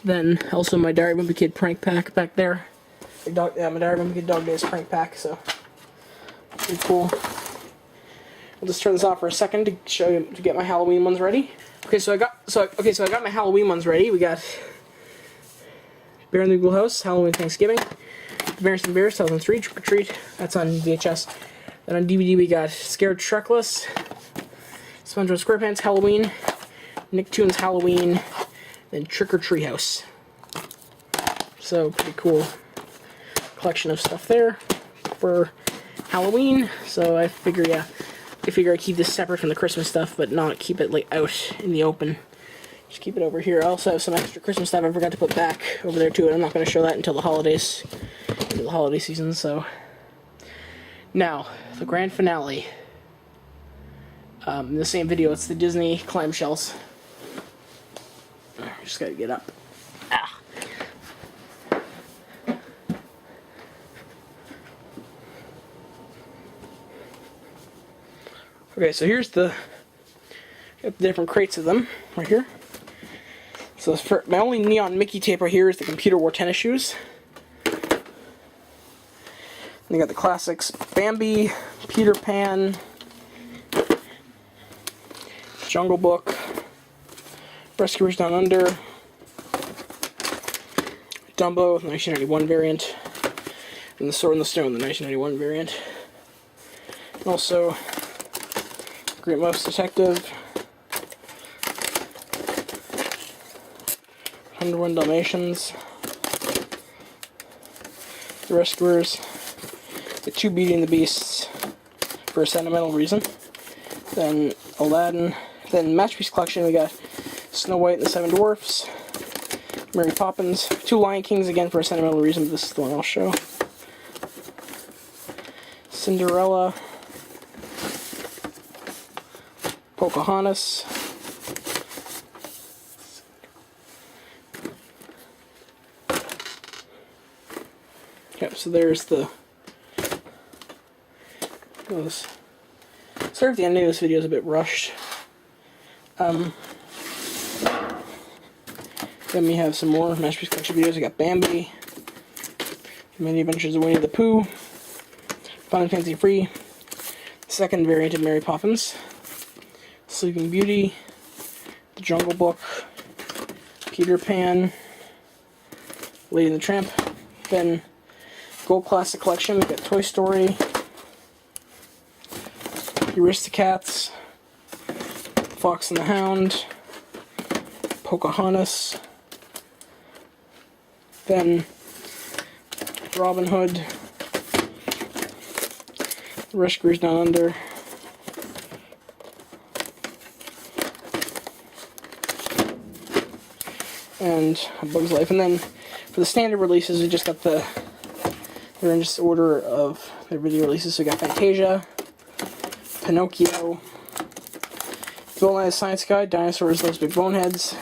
then also my Diary of a Wimpy Kid prank pack back there. My Diary of a Wimpy Kid Dog Days prank pack, so pretty cool. I'll just turn this off for a second to show you, to get my Halloween ones ready. Okay, so I got my Halloween ones ready. We got Bear in the Google House, Halloween Thanksgiving, Bears and Bears 2003, Trick or Treat, that's on VHS. Then on DVD we got Scared Shrekless, SpongeBob SquarePants Halloween, Nicktoons Halloween, then Trick or Treehouse. So pretty cool collection of stuff there for Halloween. So I figure, I keep this separate from the Christmas stuff, but not keep it like out in the open. Just keep it over here. I also have some extra Christmas stuff I forgot to put back over there too, and I'm not going to show that until the holidays, until the holiday season. So now the grand finale. In the same video, it's the Disney clamshells. Just gotta get up. Okay, so here's the different crates of them right here. So for my only neon Mickey tape right here is the Computer Wore tennis shoes. And you got the classics Bambi, Peter Pan, Jungle Book, Rescuers Down Under, Dumbo, the 1991 variant, and The Sword in the Stone, the 1991 variant. And also Great Mouse Detective, 101 Dalmatians, The Rescuers, the two Beauty and the Beasts for a sentimental reason, then Aladdin, then Masterpiece Collection we got Snow White and the Seven Dwarfs, Mary Poppins, two Lion Kings again for a sentimental reason, but this is the one I'll show, Cinderella, Pocahontas, yep, so there's the goes. Sorry if the ending of this video is a bit rushed. Then we have some more Masterpiece Collection videos. We got Bambi, Many Adventures of Winnie the Pooh, Fun and Fancy Free, second variant of Mary Poppins, Sleeping Beauty, The Jungle Book, Peter Pan, Lady and the Tramp, then Gold Classic Collection, we got Toy Story, Aristocats, Fox and the Hound, Pocahontas, then Robin Hood, Rescuers Down Under, and A Bug's Life. And then for the standard releases, we just got the They're in just order of their video releases. So we got Fantasia, Pinocchio, The Old Science Guide, Dinosaurs, Those Big Boneheads,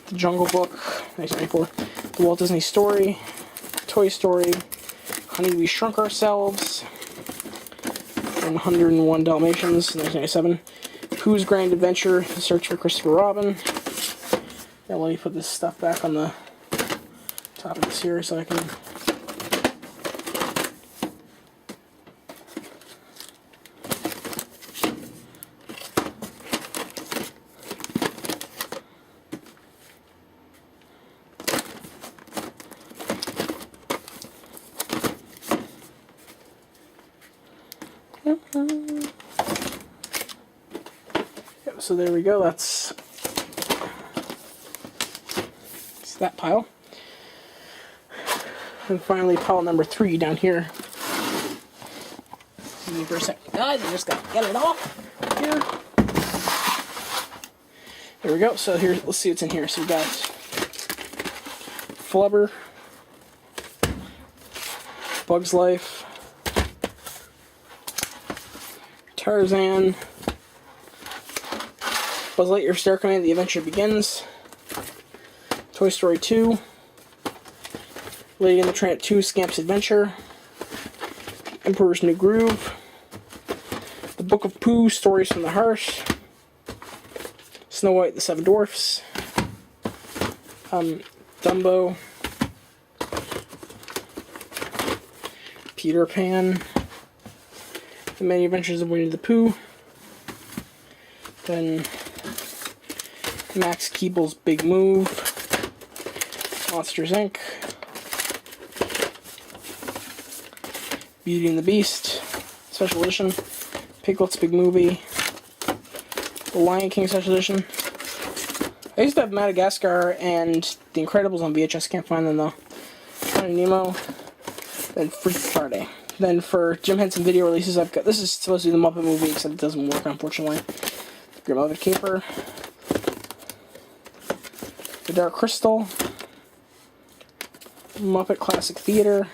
The Jungle Book, 1994, The Walt Disney Story, Toy Story, Honey, We Shrunk Ourselves, and 101 Dalmatians, 1997, Pooh's Grand Adventure, The Search for Christopher Robin. Now let me put this stuff back on the top of this here so I can... So there we go, that's that pile. And finally pile number 3 down here. Give me for a second, guys, I just gotta get it off here. There we go, so here, let's see what's in here. So we got Flubber, Bug's Life, Tarzan, Buzz Lightyear Star Command, The Adventure Begins, Toy Story 2, Lady and the Tramp 2, Scamp's Adventure, Emperor's New Groove, The Book of Pooh, Stories from the Heart, Snow White, The Seven Dwarfs, Dumbo, Peter Pan, The Many Adventures of Winnie the Pooh, then Max Keeble's Big Move, Monsters Inc., Beauty and the Beast, Special Edition, Piglet's Big Movie, The Lion King Special Edition. I used to have Madagascar and The Incredibles on VHS, can't find them though. Finding Nemo, then Freak Friday. Then for Jim Henson video releases, I've got, this is supposed to be the Muppet movie, except it doesn't work unfortunately. Grim Muppet Caper, The Dark Crystal, Muppet Classic Theater,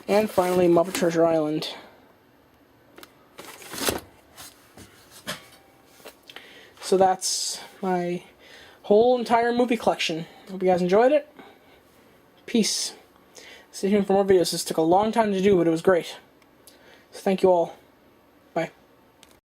and finally Muppet Treasure Island. So that's my whole entire movie collection. Hope you guys enjoyed it. Peace. Stay tuned for more videos. This took a long time to do, but it was great. So thank you all.